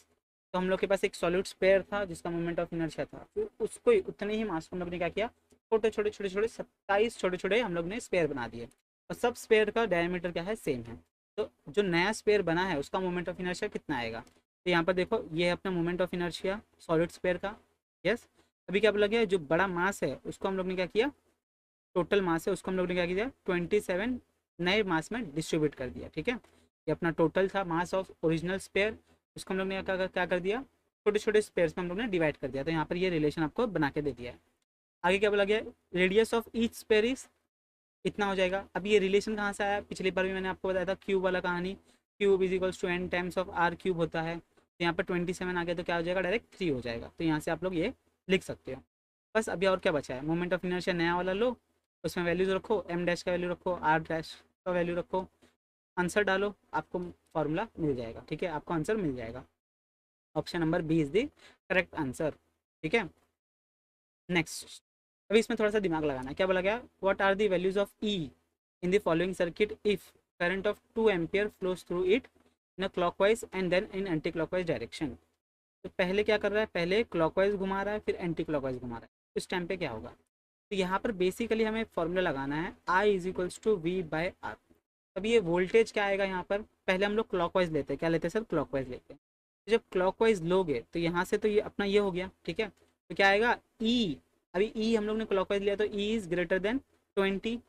तो हम लोग के पास एक सॉलिड स्पेयर था जिसका moment of inertia था, फिर उसको उतने ही मास को हम लोग ने क्या किया, छोटे छोटे छोटे छोटे 27 छोटे छोटे हम लोग ने स्पेयर बना दिए, और सब स्पेयर का डायमीटर क्या है, सेम है। तो जो नया स्पेयर बना है उसका मोमेंट ऑफ इनर्शिया कितना आएगा, तो यहाँ पर देखो ये है अपना moment of inertia solid sphere का। यस, अभी क्या बोला गया, जो बड़ा मास है उसको हम लोग ने क्या किया, टोटल मास है उसको हम लोग ने क्या किया, 27 नए मास में डिस्ट्रीब्यूट कर दिया। ठीक है, ये अपना टोटल था मास ऑफ ओरिजिनल स्पेयर, उसको हम लोग ने क्या कर दिया, छोटे छोटे स्पेयर्स में हम लोग ने डिवाइड कर दिया। तो यहाँ पर ये रिलेशन आपको बना के दे दिया है। आगे क्या बोला गया, radius of each spare is इतना हो जाएगा। अब ये रिलेशन कहाँ से आया, पिछली बार भी मैंने आपको बताया था क्यूब वाला कहानी, cube is equals to n times of r cube होता है। तो यहाँ पर 27 आ गया तो क्या हो जाएगा, डायरेक्ट 3 हो जाएगा। तो यहाँ से आप लोग ये लिख सकते हो। बस अभी और क्या बचा है, मोमेंट ऑफ इनर्शिया नया वाला लो, उसमें वैल्यूज रखो, एम डैश का वैल्यू रखो, आर डैश का वैल्यू रखो, आंसर डालो, आपको फॉर्मूला मिल जाएगा। ठीक है, आपको आंसर मिल जाएगा। Option number B is the correct answer. ठीक है, नेक्स्ट। अभी इसमें थोड़ा सा दिमाग लगाना है। क्या बोला गया, what are the values of E in the following circuit if current of 2 ampere flows through it in a clockwise and then in anticlockwise direction. तो पहले क्या कर रहा है, पहले क्लॉकवाइज घुमा रहा है, फिर एंटी क्लॉकवाइज घुमा रहा है, उस टाइम पे क्या होगा। तो यहाँ पर बेसिकली हमें फॉर्मूला लगाना है I is equals to V by R. अब ये वोल्टेज क्या आएगा, यहाँ पर पहले हम लोग क्लॉकवाइज लेते हैं, क्या लेते हैं सर, क्लॉकवाइज लेते हैं। तो जब क्लॉकवाइज लोगे तो यहाँ से तो ये अपना ये हो गया। ठीक है, तो क्या आएगा ई, अभी ई हम लोग ने क्लॉकवाइज लिया तो E is greater then 20,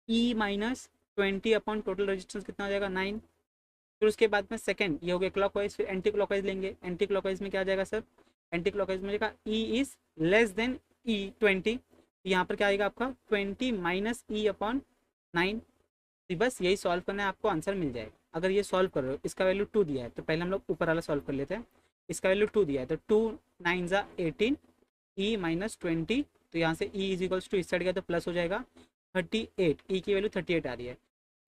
E minus 20 upon total resistance कितना हो जाएगा 9। फिर उसके बाद में सेकंड ये हो गया क्लॉकवाइज, फिर एंटी क्लॉकवाइज लेंगे, एंटी क्लॉकवाइज में क्या आ जाएगा सर, एंटी क्लॉकवाइज में जाएगा ई इज लेस देन ई 20, यहाँ पर क्या आएगा आपका 20 माइनस ई अपॉन 9। बस यही सॉल्व करना है, आपको आंसर मिल जाएगा। अगर ये सॉल्व कर रहे हो, इसका वैल्यू 2 दिया है तो पहले हम लोग ऊपर वाला सॉल्व कर लेते हैं। इसका वैल्यू 2 दिया है तो 2 9 ज़ा 18 ई माइनस 20, तो यहाँ से ई इज इक्वल्स टू इस साइड गया तो प्लस हो जाएगा 38, ई की वैल्यू 38 आ रही है।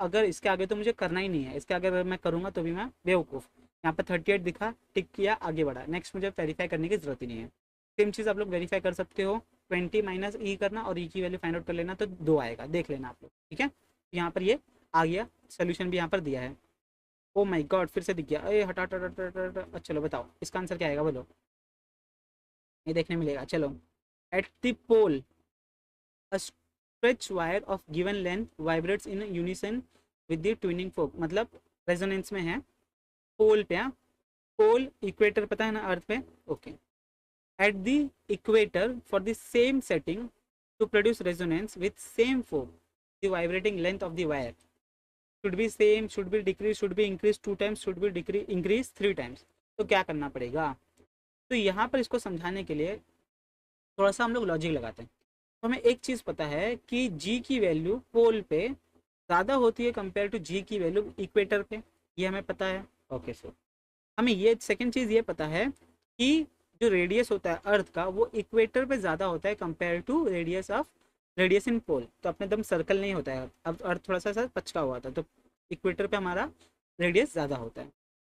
अगर इसके आगे तो मुझे करना ही नहीं है, इसके आगे अगर मैं करूँगा तो भी मैं बेवकूफ़। यहाँ पर 38 दिखा, टिक किया, आगे बढ़ा, नेक्स्ट मुझे वेरीफाई करने की जरूरत ही नहीं है। सेम चीज़ आप लोग वेरीफाई कर सकते हो, 20 माइनस ई करना और ई की वैल्यू फाइंड आउट कर लेना, तो 2 आएगा, देख लेना आप लोग। ठीक है, यहाँ पर ये आ गया, सोल्यूशन भी यहाँ पर दिया है। ओ माय गॉड, फिर से दिख गया, अरे हटा हटा हटा हटा हटा। अच्छा चलो बताओ इसका आंसर क्या आएगा, बोलो, ये देखने मिलेगा। चलो, at the pole a stretch wire of given length vibrates in unison with the tuning fork, मतलब रेजोनेंस में है पोल पे। हाँ, पोल इक्वेटर पता है ना अर्थ पे। Okay, at the equator for the same setting to produce resonance with same fork the vibrating length of the wire. Should be same, should be decrease, should be increase 2 times, should be decrease increase 3 times. तो क्या करना पड़ेगा? तो यहाँ पर इसको समझाने के लिए थोड़ा सा हम लोग लॉजिक लगाते हैं। तो हमें एक चीज़ पता है कि जी की वैल्यू पोल पे ज़्यादा होती है कंपेयर टू जी की वैल्यू इक्वेटर पे, ये हमें पता है। ओके सो हमें ये सेकंड चीज़ ये पता है कि जो रेडियस होता है अर्थ का वो इक्वेटर पे ज़्यादा होता है कंपेयर टू रेडियस इन पोल। तो अपने एकदम सर्कल नहीं होता है, अब अर्थ थोड़ा सा पचका हुआ था, तो इक्वेटर पे हमारा रेडियस ज़्यादा होता है।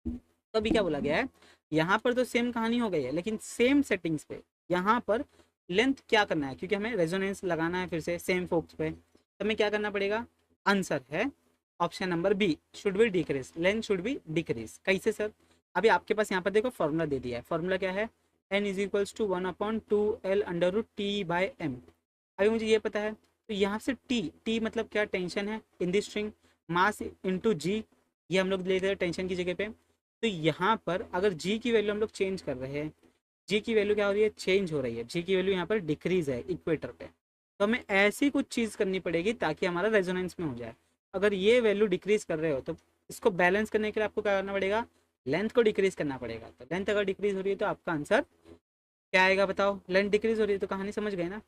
तो अभी क्या बोला गया है, यहाँ पर तो सेम कहानी हो गई है, लेकिन सेम सेटिंग्स पे यहाँ पर लेंथ क्या करना है, क्योंकि हमें रेजोनेंस लगाना है फिर से सेम फोक्स पे, तो हमें क्या करना पड़ेगा? आंसर है option number B, should be decrease, length should be decrease. कैसे सर? अभी आपके पास यहाँ पर देखो फॉर्मूला दे दिया है, फॉर्मूला क्या है? n is equals to 1/2l under root T by m. अभी मुझे ये पता है, तो यहाँ से टी मतलब क्या? टेंशन है इन दी स्ट्रिंग, मास इंटू जी, ये हम लोग ले रहे हैं टेंशन की जगह पे। तो यहाँ पर अगर जी की वैल्यू हम लोग चेंज कर रहे हैं, जी की वैल्यू क्या हो रही है? चेंज हो रही है, जी की वैल्यू यहाँ पर डिक्रीज है इक्वेटर पे। तो हमें ऐसी कुछ चीज़ करनी पड़ेगी ताकि हमारा रेजोनेंस में हो जाए। अगर ये वैल्यू डिक्रीज कर रहे हो तो इसको बैलेंस करने के लिए आपको क्या करना पड़ेगा? लेंथ को डिक्रीज करना पड़ेगा। तो लेंथ अगर डिक्रीज हो रही है तो आपका आंसर क्या आएगा बताओ? लेंथ डिक्रीज हो रही है तो कहानी समझ गए ना?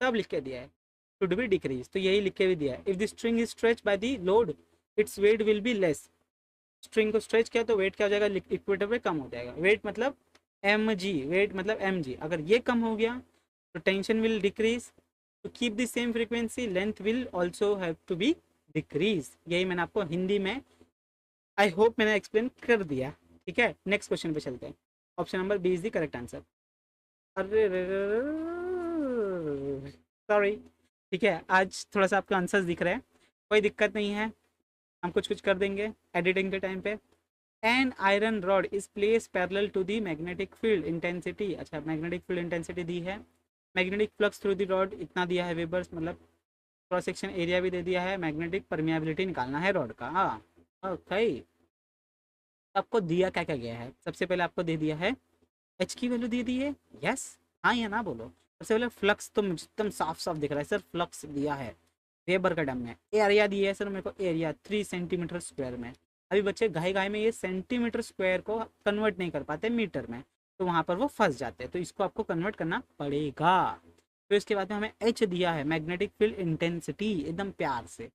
सब लिख के दिया है, शुड बी डिक्रीज, तो यही लिख के भी दिया है। If the string is stretch by the load its weight will be less. String को स्ट्रेच किया तो वेट क्या हो जाएगा? इक्वेटर पे कम हो जाएगा। वेट मतलब एम जी, वेट मतलब एम जी। अगर ये कम हो गया तो tension will decrease, to keep the same frequency length will also have to be decrease. यही मैंने आपको हिंदी में, आई होप मैंने एक्सप्लेन कर दिया। ठीक है, नेक्स्ट क्वेश्चन पे चलते हैं। Option number B is the correct answer. अरे सॉरी। ठीक है, आज थोड़ा सा आपके आंसर्स दिख रहे हैं, कोई दिक्कत नहीं है, हम कुछ कुछ कर देंगे एडिटिंग के टाइम पे। An iron rod is place parallel to the magnetic field intensity. अच्छा, मैग्नेटिक फील्ड इंटेंसिटी दी है, magnetic flux through the rod इतना दिया है वेबर्स, मतलब क्रॉस सेक्शन एरिया भी दे दिया है, मैग्नेटिक परमियाबिलिटी निकालना है रॉड का। हाँ ओके, आपको दिया क्या क्या गया है? सबसे पहले आपको दे दिया है एच की वैल्यू दे दी है, यस हाँ या ना बोलो। सबसे पहले फ्लक्स तो मुझे एकदम साफ साफ दिख रहा है सर, फ्लक्स दिया है वेबर का डम में। एरिया दिया है सर मेरे को, एरिया 3 सेंटीमीटर स्क्वायर में। अभी बच्चे घाई घाई में ये सेंटीमीटर स्क्वायर को कन्वर्ट नहीं कर पाते मीटर में, तो वहाँ पर वो फंस जाते हैं, तो इसको आपको कन्वर्ट करना पड़ेगा। फिर इसके बाद में हमें एच दिया है, मैग्नेटिक फील्ड इंटेंसिटी, एकदम प्यार से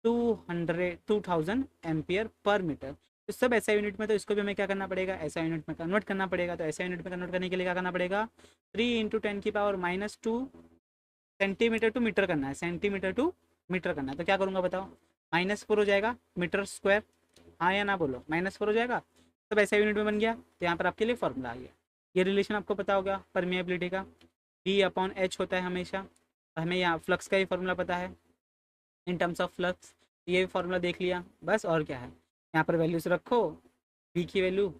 2000 एम्पियर पर मीटर। तो सब ऐसा यूनिट में, तो इसको भी हमें क्या करना पड़ेगा? ऐसा यूनिट में कन्वर्ट करना पड़ेगा। तो ऐसा यूनिट में कन्वर्ट करने के लिए क्या करना पड़ेगा? 3 × 10⁻⁻2 सेंटीमीटर टू मीटर करना है, सेंटीमीटर टू मीटर करना है। तो क्या करूँगा बताओ? -4 हो जाएगा मीटर स्क्वायर, हाँ या ना बोलो? -4 हो जाएगा, सब ऐसा यूनिट में बन गया। तो यहाँ पर आपके लिए फॉर्मूला आ गया। ये रिलेशन आपको पता होगा परमिएबिलिटी का, D/H होता है हमेशा। हमें यहाँ फ्लक्स का ही फॉर्मूला पता है इन टर्म्स ऑफ फ्लक्स, ये फॉर्मूला देख लिया बस। और क्या है, यहाँ पर वैल्यूज रखो, बी की वैल्यू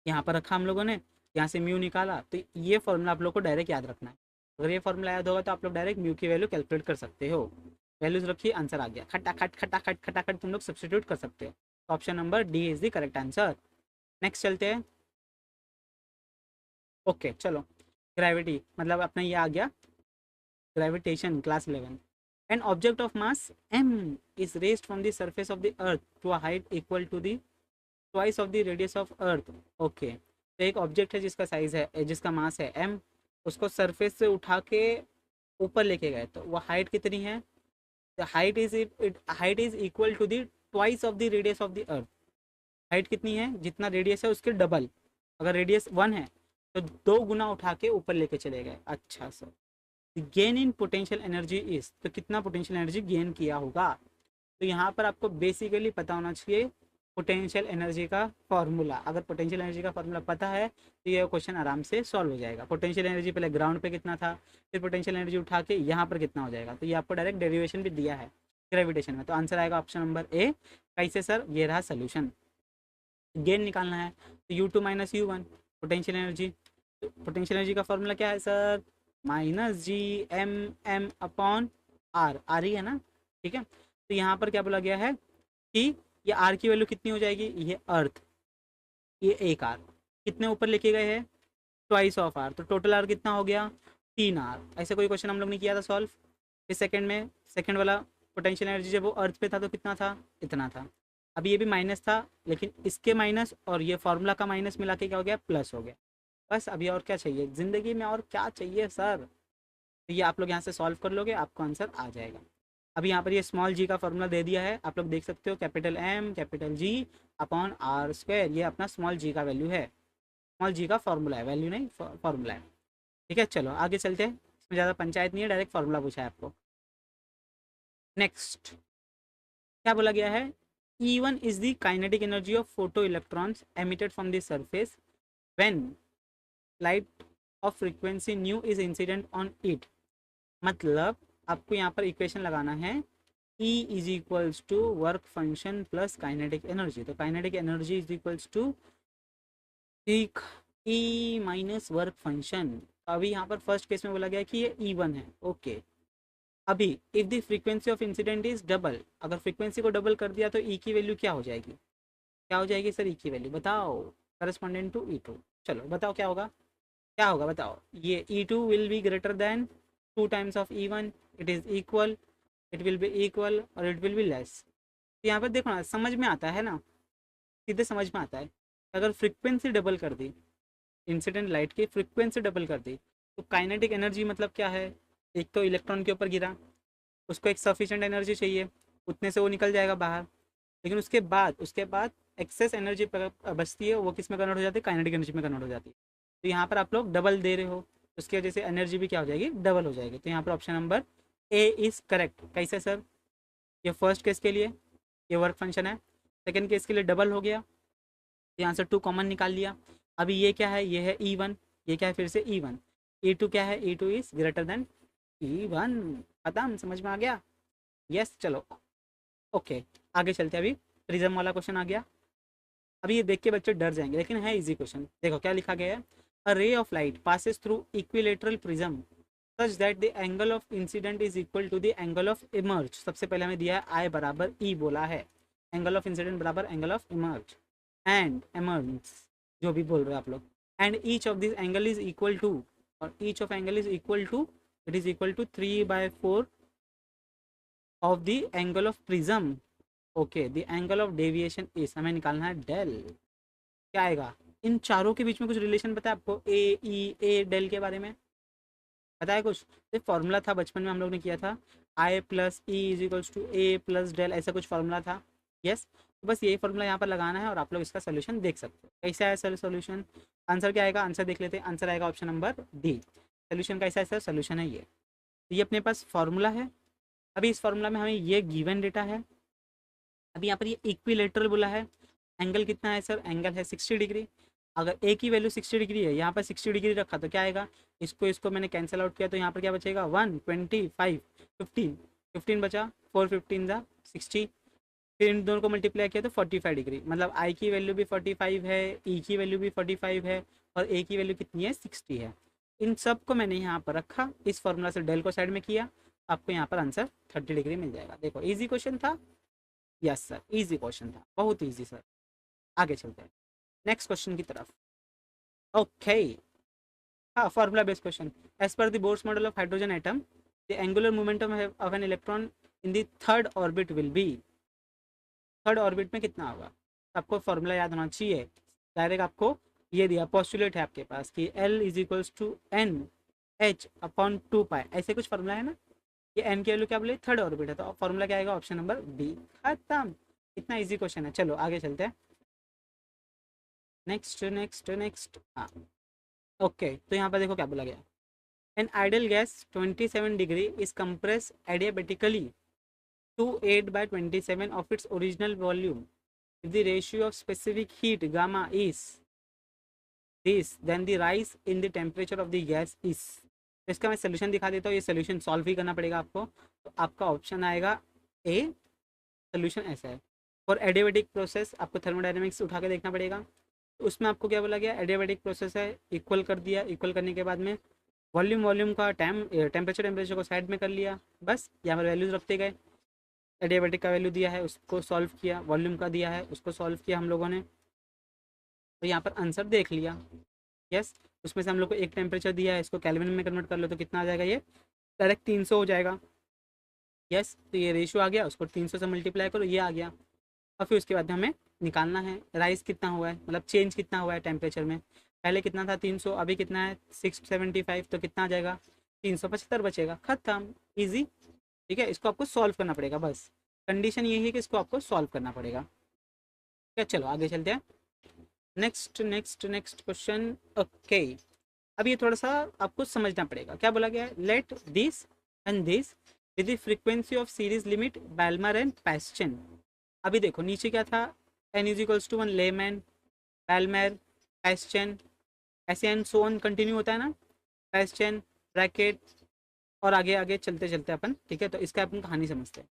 यहाँ पर रखा हम लोगों ने, यहाँ से म्यू निकाला। तो ये फॉर्मूला आप लोग को डायरेक्ट याद रखना है। अगर ये फॉर्मूला याद होगा तो आप लोग डायरेक्ट म्यू की वैल्यू कैलकुलेट कर सकते हो। वैल्यूज रखिए, आंसर आ गया, खटाखट खटाखट खटाखट तुम लोग सब्सटीट्यूट कर सकते हो। Option number D is the correct answer. Next चलते हैं। ओके चलो, ग्रेविटी मतलब अपना ये आ गया gravitation class 11। An object of mass m is raised from the surface of the earth to a height equal to the twice of the radius of earth। Okay, तो एक object है जिसका size है, जिसका मास है m, उसको surface से उठा के ऊपर लेके गए, तो वो हाइट कितनी है? The height is equal to the twice of the radius of the earth. Height कितनी है? जितना रेडियस है उसके डबल। अगर रेडियस 1 है तो 2 गुना उठा के ऊपर लेके चले गए। अच्छा sir, gain in potential energy is, तो कितना पोटेंशियल एनर्जी गेन किया होगा? तो यहाँ पर आपको बेसिकली पता होना चाहिए पोटेंशियल एनर्जी का फॉर्मूला। अगर पोटेंशियल एनर्जी का फॉर्मूला पता है तो ये क्वेश्चन आराम से सॉल्व हो जाएगा। पोटेंशियल एनर्जी पहले ग्राउंड पे कितना था, फिर पोटेंशियल एनर्जी उठा के यहाँ पर कितना हो जाएगा, तो ये आपको डायरेक्ट डेरिवेशन भी दिया है ग्रेविटेशन में। तो आंसर आएगा ऑप्शन नंबर ए। कैसे सर? ये रहा सोल्यूशन। गेन निकालना है तो U2 - U1 पोटेंशियल एनर्जी। तो पोटेंशियल एनर्जी का फॉर्मूला क्या है सर? -G(m)m/r। आ रही है ना? ठीक है, तो यहाँ पर क्या बोला गया है कि ये r की वैल्यू कितनी हो जाएगी? ये अर्थ, ये एक r कितने ऊपर लेके गए हैं? ट्वाइस ऑफ r, तो टोटल r कितना हो गया? 3r। ऐसे कोई क्वेश्चन हम लोग ने किया था सॉल्व। फिर सेकंड में, सेकंड वाला पोटेंशियल एनर्जी जब वो अर्थ पे था तो कितना था, इतना था। अभी ये भी माइनस था, लेकिन इसके माइनस और ये फार्मूला का माइनस मिला के क्या हो गया, प्लस हो गया। बस अभी और क्या चाहिए ज़िंदगी में, और क्या चाहिए सर। तो ये आप लोग यहाँ से सॉल्व कर लोगे, आपको आंसर आ जाएगा। अभी यहाँ पर ये स्मॉल जी का फॉर्मूला दे दिया है, आप लोग देख सकते हो, capital M capital G upon R square, ये अपना स्मॉल जी का वैल्यू है, स्मॉल जी का फॉर्मूला है, वैल्यू नहीं फॉर्मूला है। ठीक है, चलो आगे चलते हैं, इसमें ज़्यादा पंचायत नहीं है, डायरेक्ट फॉर्मूला पूछा है आपको। नेक्स्ट क्या बोला गया है, E1 is the kinetic energy of photoelectrons emitted from the surface when light of frequency nu is incident on it। मतलब आपको यहाँ पर इक्वेशन लगाना है, E is equals to work function plus kinetic energy. तो kinetic energy is equals to ठीक E minus work function. अभी यहाँ पर फर्स्ट केस में बोला गया कि ये E1 है, ओके। अभी if the frequency of incident is double, अगर फ्रीक्वेंसी को डबल कर दिया तो ई की वैल्यू क्या हो जाएगी, क्या हो जाएगी सर ई की वैल्यू, बताओ, करस्पॉन्डेंट टू E2। चलो बताओ क्या होगा, क्या होगा बताओ। ये E2 will be greater than 2 times of E1, it is equal, it will be equal और इट विल बी लेस। तो यहाँ पर देखो ना, समझ में आता है ना, सीधे समझ में आता है। अगर फ्रिक्वेंसी डबल कर दी, इंसिडेंट लाइट की फ्रिक्वेंसी डबल कर दी, तो काइनेटिक एनर्जी मतलब क्या है, एक तो इलेक्ट्रॉन के ऊपर गिरा, उसको एक सफिशिएंट एनर्जी चाहिए, उतने से वो निकल जाएगा बाहर, लेकिन उसके बाद एक्सेस एनर्जी बचती है, वो किस में कन्वर्ट हो जाती है, काइनेटिक एनर्जी में कन्वर्ट हो जाती है। तो यहाँ पर आप लोग डबल दे रहे हो, उसकी वजह से एनर्जी भी क्या हो जाएगी, डबल हो जाएगी। तो यहाँ पर option number A is correct. कैसे सर, ये फर्स्ट केस के लिए ये वर्क फंक्शन है, सेकेंड केस के लिए डबल हो गया, तो यहाँ से 2 कॉमन निकाल लिया। अभी ये क्या है, ये है E1, ये क्या है फिर से E1, E2 क्या है, E2 is greater then E1। खत्म, समझ में आ गया, यस। चलो ओके आगे चलते हैं। अभी प्रिज्म वाला क्वेश्चन आ गया, अभी ये देख के बच्चे डर जाएंगे, लेकिन है इजी क्वेश्चन। देखो क्या लिखा गया है, a ray of light passes through equilateral prism such that the angle of incident is equal to the angle of emerge. सबसे पहले हमें दिया है आई बराबर ई बोला है, एंगल ऑफ इंसिडेंट बराबर angle of emerge and emerge, जो भी बोल रहे हो आप लोग, and each of this angle is equal to, और each of angle is equal to, it is equal to 3/4 of the angle of prism. Okay, the angle of deviation is, हमें निकालना है डेल। क्या आएगा, इन चारों के बीच में कुछ रिलेशन पता है आपको, ए डेल के बारे में पता है कुछ, ये फॉर्मूला था बचपन में हम लोग ने किया था, I plus E is equals to A plus del, ऐसा कुछ फॉर्मूला था। यस, तो बस यही फॉर्मूला यहाँ पर लगाना है और आप लोग इसका सोल्यूशन देख सकते हो। कैसा है सर सोल्यूशन, आंसर क्या आएगा, आंसर देख लेते हैं। आंसर आएगा ऑप्शन नंबर डी। सोल्यूशन कैसा है सर, सोल्यूशन है ये अपने पास फॉर्मूला है। अभी इस फॉर्मूला में हमें ये गिवन डेटा है, अभी यहाँ पर ये इक्विलेटरल बोला है, एंगल कितना है सर, एंगल है 60 डिग्री। अगर ए की वैल्यू 60 डिग्री है, यहाँ पर 60 डिग्री रखा तो क्या आएगा, इसको मैंने कैंसिल आउट किया तो यहाँ पर क्या बचेगा 125 15 15 बचा, 4 15 ज़ा 60, फिर इन दोनों को मल्टीप्लाई किया तो 45 डिग्री। मतलब आई की वैल्यू भी 45 है, ई की वैल्यू भी 45 है, और ए की वैल्यू कितनी है 60 है। इन सब को मैंने यहाँ पर रखा, इस फॉर्मूला से डेल को साइड में किया, आपको यहाँ पर आंसर 30 डिग्री मिल जाएगा। देखो इजी क्वेश्चन था, यस सर इजी क्वेश्चन था, बहुत इजी सर। आगे चलते हैं नेक्स्ट क्वेश्चन की तरफ। ओके हाँ, formula based question. As per the Bohr's model of hydrogen atom the angular momentum of an electron in the third orbit will be, third orbit में कितना होगा, आपको फॉर्मूला याद होना चाहिए। डायरेक्ट आपको ये दिया, पोस्टुलेट है आपके पास कि L is equals to n h upon 2 pi, ऐसे कुछ फॉर्मूला है ना। ये एन की वैल्यू क्या बोले, थर्ड ऑर्बिट है, तो फॉर्मूला क्या आएगा, ऑप्शन नंबर बी। खत्म, इतना इजी क्वेश्चन है। चलो आगे चलते हैं, नेक्स्ट नेक्स्ट नेक्स्ट। हाँ ओके, तो यहाँ पर देखो क्या बोला गया, an ideal gas 27 degree is compress adiabatically to 8/27 of its original volume. If the ratio of specific heat gamma is this, then the rise in the temperature of the gas is। तो इसका मैं solution दिखा देता हूँ, ये solution solve ही करना पड़ेगा आपको। तो आपका ऑप्शन आएगा ए, सोल्यूशन ऐसा है। फॉर एडियाबेटिक प्रोसेस आपको थर्मोडायनेमिक्स उठा के देखना पड़ेगा, तो उसमें आपको क्या बोला गया, एडियाबेटिक प्रोसेस है, इक्वल कर दिया, इक्वल करने के बाद में वॉल्यूम का टेम्परेचर को साइड में कर लिया, बस यहाँ पर वैल्यूज रखते गए। एडियाबेटिक का वैल्यू दिया है उसको सॉल्व किया, वॉल्यूम का दिया है उसको सॉल्व किया हम लोगों ने, तो यहाँ पर आंसर देख लिया। यस, उसमें से हम लोग को एक टेम्परेचर दिया है, इसको केल्विन में कन्वर्ट कर लो तो कितना आ जाएगा, ये डायरेक्ट 300 हो जाएगा। यस, तो ये रेशियो आ गया, उसको 300 से मल्टीप्लाई करो, ये आ गया। और फिर उसके बाद हमें निकालना है राइस कितना हुआ है, मतलब चेंज कितना हुआ है टेम्परेचर में। पहले कितना था 300, अभी कितना है 675, तो कितना आ जाएगा 375 बचेगा, खत्म, इजी। ठीक है, इसको आपको सॉल्व करना पड़ेगा बस, कंडीशन यही है कि इसको आपको सॉल्व करना पड़ेगा। ठीक है, चलो आगे चलते हैं। Next next next question. Okay, अब ये थोड़ा सा आपको समझना पड़ेगा, क्या बोला गया है, let this and this with the frequency of series limit Balmer and Paschen. अभी देखो नीचे क्या था, n is equals to 1 Lyman, Balmer, Paschen, ऐसे एंड सो ऑन कंटिन्यू होता है ना, पैस्चन, ब्रैकेट, और आगे आगे चलते चलते अपन, ठीक है। तो इसका अपन कहानी समझते हैं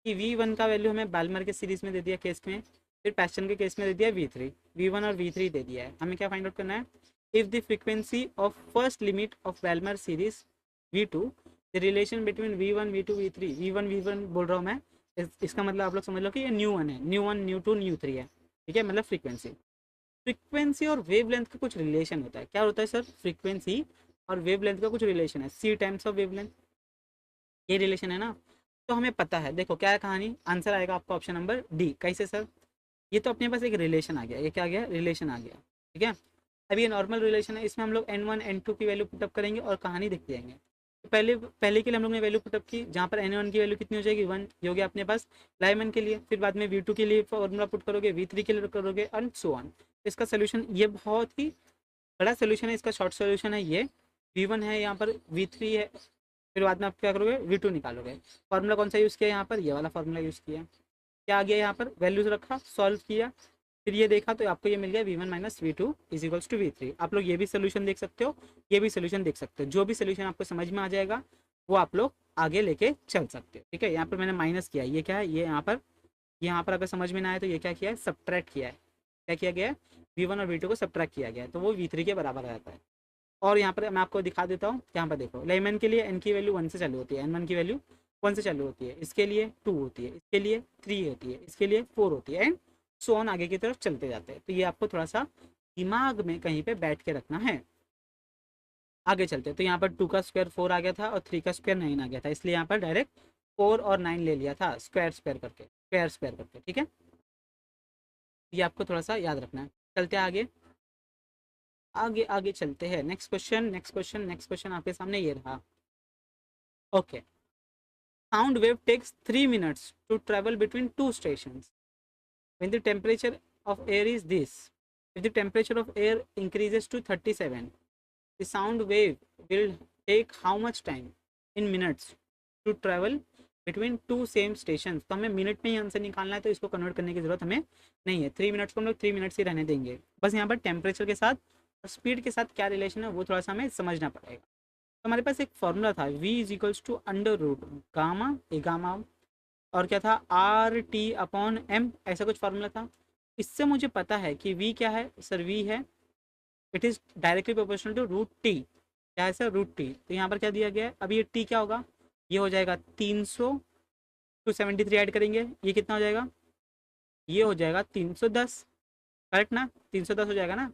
कि V1 का वैल्यू हमें बैल्मर के सीरीज में दे दिया केस में, फिर पैस्चन के केस में दे दिया V3, V1 और V3 दे दिया है। हमें क्या फाइंड आउट करना है, if the frequency of first limit of Balmer series V2, the relation between V1 V2 V3, V1 बोल रहा हूँ मैं, इसका मतलब आप लोग समझ लो कि ये न्यू वन है, nu one nu two nu three है, ठीक है, मतलब फ्रीक्वेंसी। फ्रीक्वेंसी और वेवलेंथ का कुछ रिलेशन होता है, क्या होता है सर, फ्रीक्वेंसी और वेवलेंथ का कुछ रिलेशन है, c टाइम्स ऑफ वेवलेंथ, ये रिलेशन है ना। तो हमें पता है, देखो क्या है कहानी, आंसर आएगा आपका ऑप्शन नंबर डी। कैसे सर, ये तो अपने पास एक रिलेशन आ गया, ये क्या आ गया, रिलेशन आ गया, ठीक है। अब ये नॉर्मल रिलेशन है, इसमें हम लोग n1 n2 की वैल्यू पुटअप करेंगे और कहानी देखते जाएंगे। तो पहले के लिए हम लोग ने वैल्यू पुटअप की, जहाँ पर n1 की वैल्यू कितनी हो जाएगी 1, ये हो गया अपने पास लाइमन के लिए। फिर बाद में V2 के लिए फॉर्मूला पुट करोगे, V3 के लिए करोगे, एंड सो ऑन। इसका सोल्यूशन ये बहुत ही बड़ा सोल्यूशन है, इसका शॉर्ट सोल्यूशन है ये, V1 है यहाँ पर, V3 है, फिर बाद में आप क्या करोगे V2 निकालोगे। फार्मूला कौन सा यूज़ किया यहाँ पर, ये वाला फार्मूला यूज़ किया। क्या आ गया यहाँ पर, वैल्यूज रखा, सॉल्व किया, फिर ये देखा तो आपको ये मिल गया V1 minus V2 is equals to V3। आप लोग ये भी सोल्यूशन देख सकते हो, ये भी सोल्यूशन देख सकते हो, जो भी सोल्यूशन आपको समझ में आ जाएगा वो आप लोग आगे लेके चल सकते हो। ठीक है, यहाँ पर मैंने माइनस किया, ये क्या है, ये यहाँ पर अगर समझ में ना आए तो ये क्या किया है, सब्ट्रैक्ट किया है। क्या किया गया है, V1 और V2 को सब्ट्रैक्ट किया गया है, तो वो V3 के बराबर आ जाता है। और यहाँ पर मैं आपको दिखा देता हूँ, यहाँ पर देखो लेमन के लिए n की वैल्यू 1 से चालू होती है, n1 की वैल्यू 1 से चालू होती है, इसके लिए 2 होती है, इसके लिए 3 होती है, इसके लिए 4 होती है, एंड सो ऑन आगे की तरफ चलते जाते हैं। तो ये आपको थोड़ा सा दिमाग में कहीं पे बैठ के रखना है। आगे चलते हैं, तो यहाँ पर 2 का स्क्वायर 4 आ गया था और 3 का स्क्वायर 9 आ गया था, इसलिए यहाँ पर डायरेक्ट 4 और 9 ले लिया था, स्क्वायर स्क्वायर करके, ठीक है। ये आपको थोड़ा सा याद रखना है। चलते हैं आगे, आगे आगे चलते हैं। Next question next question next question आपके सामने ये रहा। Okay, sound wave takes 3 minutes to travel between two stations. When the temperature of air is this, if the temperature of air increases to 37, the sound wave will take how much time in minutes to travel between two same stations? तो हमें minute में ही answer निकालना है, तो इसको convert करने की जरूरत हमें नहीं है। 3 मिनट्स को हम लोग 3 मिनट्स ही रहने देंगे, बस यहाँ पर टेम्परेचर के साथ और स्पीड के साथ क्या रिलेशन है वो थोड़ा सा हमें समझना पड़ेगा। तो हमारे पास एक फॉर्मूला था, v is equals to under root gamma A gamma, और क्या था आर टी अपॉन एम, ऐसा कुछ फार्मूला था। इससे मुझे पता है कि v क्या है सर, v है it is directly proportional to root T. क्या है सर, रूट टी। तो यहाँ पर क्या दिया गया है, अब ये t क्या होगा, ये हो जाएगा 300 टू 73 ऐड करेंगे, ये कितना हो जाएगा, ये हो जाएगा 310, करेक्ट ना, 310 हो जाएगा ना।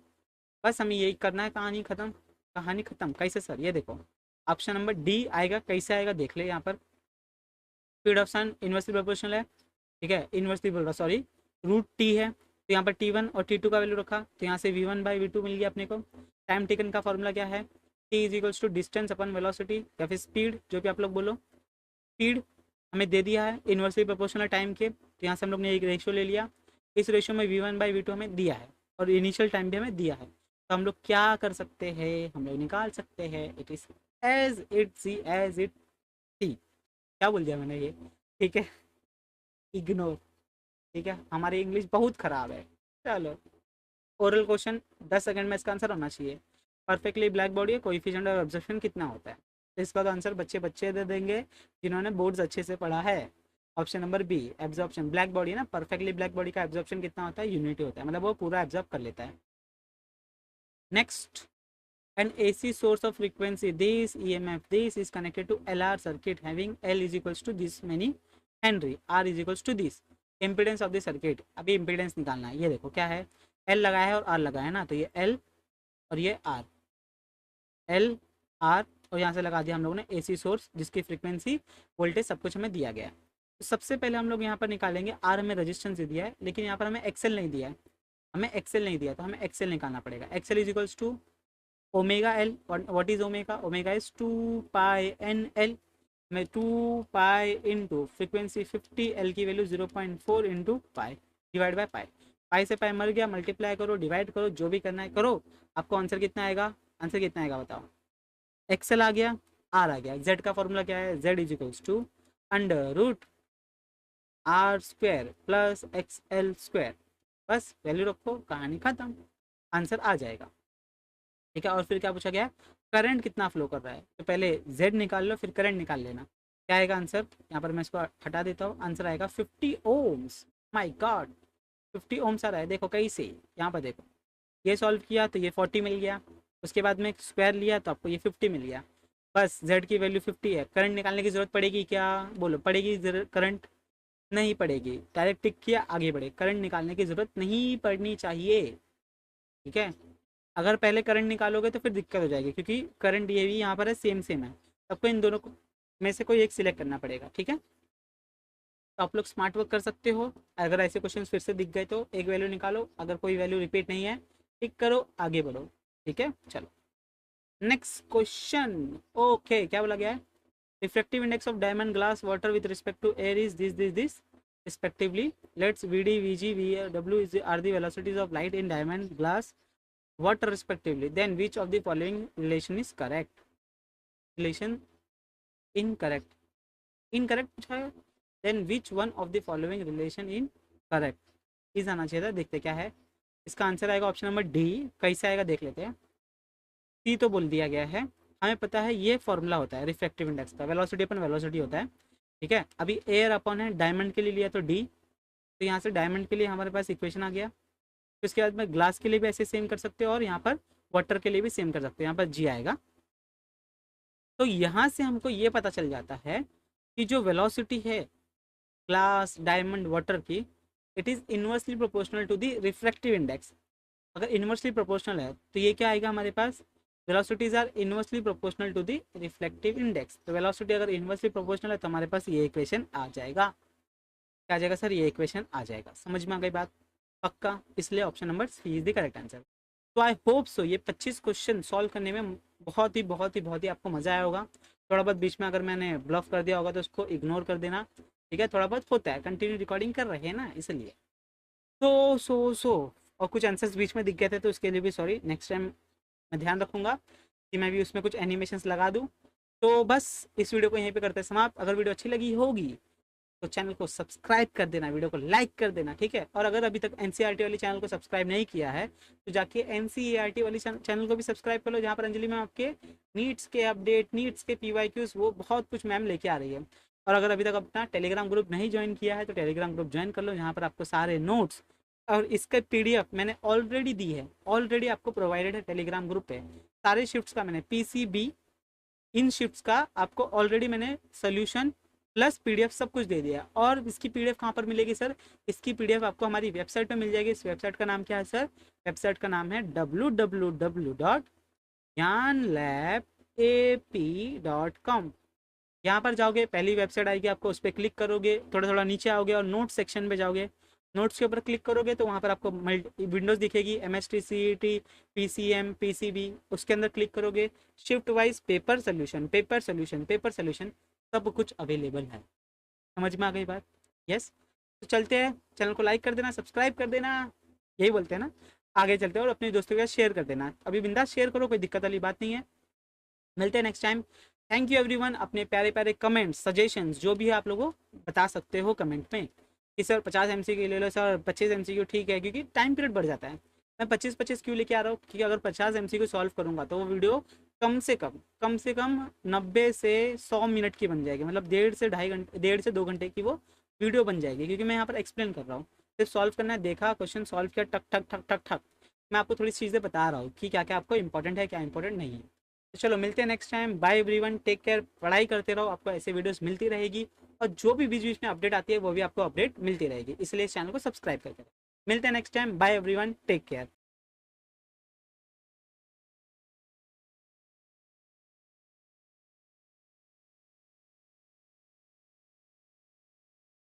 बस हमें यही करना है, कहानी खत्म, कहानी खत्म। कैसे सर, ये देखो ऑप्शन नंबर डी आएगा, कैसे आएगा देख ले। यहाँ पर speed of sound inversely proportional है, ठीक है, इन्वर्सली बोल रहा सॉरी, रूट टी है, तो यहाँ पर T1 और T2 का वैल्यू रखा, तो यहाँ से V1 बाई V2 मिल गया अपने को। टाइम टेकन का फॉर्मूला क्या है, T is equals to distance upon velocity या फिर स्पीड, जो भी आप लोग बोलो। स्पीड हमें दे दिया है इन्वर्सली प्रोपोर्शनल टाइम के, तो यहाँ से हम लोग ने एक रेशियो ले लिया, इस रेशियो में V1 बाई V2 हमें दिया है और इनिशियल टाइम भी हमें दिया है। तो हम लोग क्या कर सकते हैं, हम लोग निकाल सकते हैं, it is as it see as it see. क्या बोल दिया मैंने ये, ठीक है, इग्नोर, ठीक है, हमारी इंग्लिश बहुत ख़राब है। चलो, ओरल क्वेश्चन 10 सेकंड में इसका आंसर होना चाहिए। परफेक्टली ब्लैक बॉडी है, कोएफिशिएंट ऑफ एब्जॉर्प्शन कितना होता है, तो इसका तो आंसर बच्चे बच्चे दे देंगे जिन्होंने बोर्ड्स अच्छे से पढ़ा है। Option number B, absorption, black body ना, परफेक्टली ब्लैक बॉडी का एब्जॉर्प्शन कितना होता है, यूनिटी होता है, मतलब वो पूरा एब्जॉर्ब कर लेता है। Next, an AC source of frequency this EMF this is connected to LR circuit having L is equals to this many Henry, R is equals to this impedance of the circuit। अभी impedance निकालना है, ये देखो क्या है, L लगाया है और R लगाया है ना, तो ये L और ये R, L R और यहाँ से लगा दिया हम लोगों ने AC सोर्स, जिसकी फ्रीक्वेंसी, वोल्टेज सब कुछ हमें दिया गया है। तो सबसे पहले हम लोग यहाँ पर निकालेंगे R, हमें रेजिस्टेंस दे दिया है, लेकिन यहाँ पर हमें एक्सेल नहीं दिया है, हमें एक्सेल नहीं दिया, तो हमें एक्सेल निकालना पड़ेगा। X L is equals to omega L. What is omega? Omega is 2πNL में 2π इंटू फ्रिक्वेंसी 50, L की value 0.4 into pi divide by pi. Pi से पाई मर गया, मल्टीप्लाई करो, डिवाइड करो, जो भी करना है करो। आपको आंसर कितना आएगा? आंसर कितना आएगा बताओ? एक्सेल आ गया, आर आ गया। जेड का फॉर्मूला क्या है? Z is equals to under root R square plus XL square. बस वैल्यू रखो, कहानी खत्म, आंसर आ जाएगा। ठीक है। और फिर क्या पूछा गया? करंट कितना फ्लो कर रहा है, तो पहले जेड निकाल लो, फिर करंट निकाल लेना। क्या आएगा आंसर? यहाँ पर मैं इसको हटा देता हूँ, आंसर आएगा 50 ओम्स। माय गॉड, 50 ओम्स आ रहा है। देखो कैसे, यहाँ पर देखो, ये सॉल्व किया तो ये 40 मिल गया, उसके बाद में स्क्वायर लिया तो आपको ये 50 मिल गया। बस जेड की वैल्यू 50 है। करंट निकालने की जरूरत पड़ेगी क्या? बोलो, पड़ेगी करंट? नहीं पड़ेगी। डायरेक्ट टिक किया, आगे बढ़े, करंट निकालने की जरूरत नहीं पड़नी चाहिए। ठीक है। अगर पहले करंट निकालोगे तो फिर दिक्कत हो जाएगी, क्योंकि करंट ये भी यहाँ पर है, सेम सेम है। आपको इन दोनों में से कोई एक सिलेक्ट करना पड़ेगा। ठीक है। तो आप लोग स्मार्ट वर्क कर सकते हो। अगर ऐसे क्वेश्चन फिर से दिख गए तो एक वैल्यू निकालो, अगर कोई वैल्यू रिपीट नहीं है टिक करो, आगे बढ़ो। ठीक है। चलो नेक्स्ट क्वेश्चन। ओके, क्या बोला गया है? Refractive index of diamond, glass, water with respect to air is this respectively. Let's VD, VG, VW are the velocities of light in diamond, glass, water respectively. Then which of the following relation is correct? Relation incorrect. Incorrect पूछा है। Then which one of the following relation incorrect? इस आना चाहिए था। देखते क्या है इसका आंसर। आएगा ऑप्शन नंबर डी। कैसे आएगा देख लेते हैं। सी तो बोल दिया गया है, हमें पता है ये फॉर्मूला होता है रिफ्रैक्टिव इंडेक्स का, वेलोसिटी अपन वेलोसिटी होता है। ठीक है। अभी एयर अपन है, डायमंड के लिए लिया तो डी, तो यहाँ से डायमंड के लिए हमारे पास इक्वेशन आ गया। तो इसके बाद में ग्लास के लिए भी ऐसे सेम कर सकते हो, और यहाँ पर वाटर के लिए भी सेम कर सकते हो, यहाँ पर जी आएगा। तो यहाँ से हमको ये पता चल जाता है कि जो वेलोसिटी है ग्लास, डायमंड, वाटर की, it is inversely proportional to the refractive index. अगर इन्वर्सली प्रोपोर्शनल है तो ये क्या आएगा हमारे पास? Velocities are inversely proportional to the reflective index. तो वेलोसिटी अगर इन्वर्सली प्रोपोर्शनल है तो हमारे पास ये इक्वेशन आ जाएगा। क्या आ जाएगा सर? ये इक्वेशन आ जाएगा। समझ में आ गई बात? पक्का। इसलिए option number C is the correct answer. तो आई होप सो ये 25 क्वेश्चन सॉल्व करने में बहुत ही आपको मजा आया होगा। थोड़ा बहुत बीच में अगर मैंने ब्लफ कर दिया होगा तो उसको इग्नोर कर देना। ठीक है। थोड़ा बहुत होता है, कंटिन्यू रिकॉर्डिंग कर रहे हैं ना, इसलिए। तो सो और कुछ आंसर्स बीच में दिख गए थे तो उसके लिए भी सॉरी। नेक्स्ट टाइम मैं ध्यान रखूंगा कि मैं भी उसमें कुछ एनिमेशंस लगा दूं। तो बस इस वीडियो को यहीं पे करते हैं समाप्त। अगर वीडियो अच्छी लगी होगी तो चैनल को सब्सक्राइब कर देना, वीडियो को लाइक कर देना। ठीक है। और अगर अभी तक NCERT वाली चैनल को सब्सक्राइब नहीं किया है तो जाके NCERT वाली चैनल को भी सब्सक्राइब कर लो, जहाँ पर अंजलि मैम आपके नीट्स के अपडेट, नीट्स के PYQs, वो बहुत कुछ मैम लेके आ रही है। और अगर अभी तक अपना टेलीग्राम ग्रुप नहीं ज्वाइन किया है तो टेलीग्राम ग्रुप ज्वाइन कर लो, जहाँ पर आपको सारे नोट्स और इसका PDF मैंने ऑलरेडी दी है, ऑलरेडी आपको प्रोवाइडेड है टेलीग्राम ग्रुप पे। सारे शिफ्ट्स का मैंने PCB इन शिफ्ट्स का आपको ऑलरेडी मैंने सोल्यूशन प्लस PDF सब कुछ दे दिया। और इसकी PDF कहाँ पर मिलेगी सर? इसकी PDF आपको हमारी वेबसाइट पे मिल जाएगी। इस वेबसाइट का नाम क्या है सर? वेबसाइट का नाम है www.gyanlabap.com। यहाँ पर जाओगे, पहली वेबसाइट आएगी, आपको उस पर क्लिक करोगे, थोड़ा थोड़ा नीचे आओगे और नोट सेक्शन में जाओगे। नोट्स के ऊपर क्लिक करोगे तो वहाँ पर आपको विंडोज़ दिखेगी, MST, CET, PCM, PCB। उसके अंदर क्लिक करोगे, शिफ्ट वाइज पेपर सोल्यूशन सब कुछ अवेलेबल है। समझ में आ गई बात? यस। तो चलते हैं, चैनल को लाइक कर देना, सब्सक्राइब कर देना, यही बोलते हैं ना। आगे चलते हैं और अपने दोस्तों के साथ शेयर कर देना। अभी बिंदास शेयर करो, कोई दिक्कत वाली बात नहीं है। मिलते हैं next time. Thank you everyone. अपने प्यारे प्यारे कमेंट्स, सजेशंस जो भी है आप लोगों बता सकते हो कमेंट में कि सर 50 MCQ ले लो सर, 25 MCQ ठीक है, क्योंकि टाइम पीरियड बढ़ जाता है। मैं 25 क्यों लेके आ रहा हूँ? क्योंकि अगर 50 MCQ सॉल्व करूँगा तो वो वीडियो कम से कम 90 से 100 मिनट की बन जाएगी। मतलब 1.5 से 2 घंटे की वो वीडियो बन जाएगी, क्योंकि मैं यहाँ पर एक्सप्लेन कर रहा हूँ। सिर्फ सॉल्व करना है, देखा क्वेश्चन सॉल्व किया, टक ठक ठक ठक ठक। मैं आपको थोड़ी चीज़ें बता रहा हूँ कि क्या क्या आपको इंपॉर्टेंट है, क्या इंपॉर्टेंट नहीं है। तो चलो मिलते हैं next time. Bye everyone, take care. पढ़ाई करते रहो, आपको ऐसे वीडियोस मिलती रहेगी, और जो भी बीच बीच में अपडेट आती है वो भी आपको अपडेट मिलती रहेगी। इसलिए इस चैनल को सब्सक्राइब करके रहो। मिलते हैं next time. Bye everyone, take care.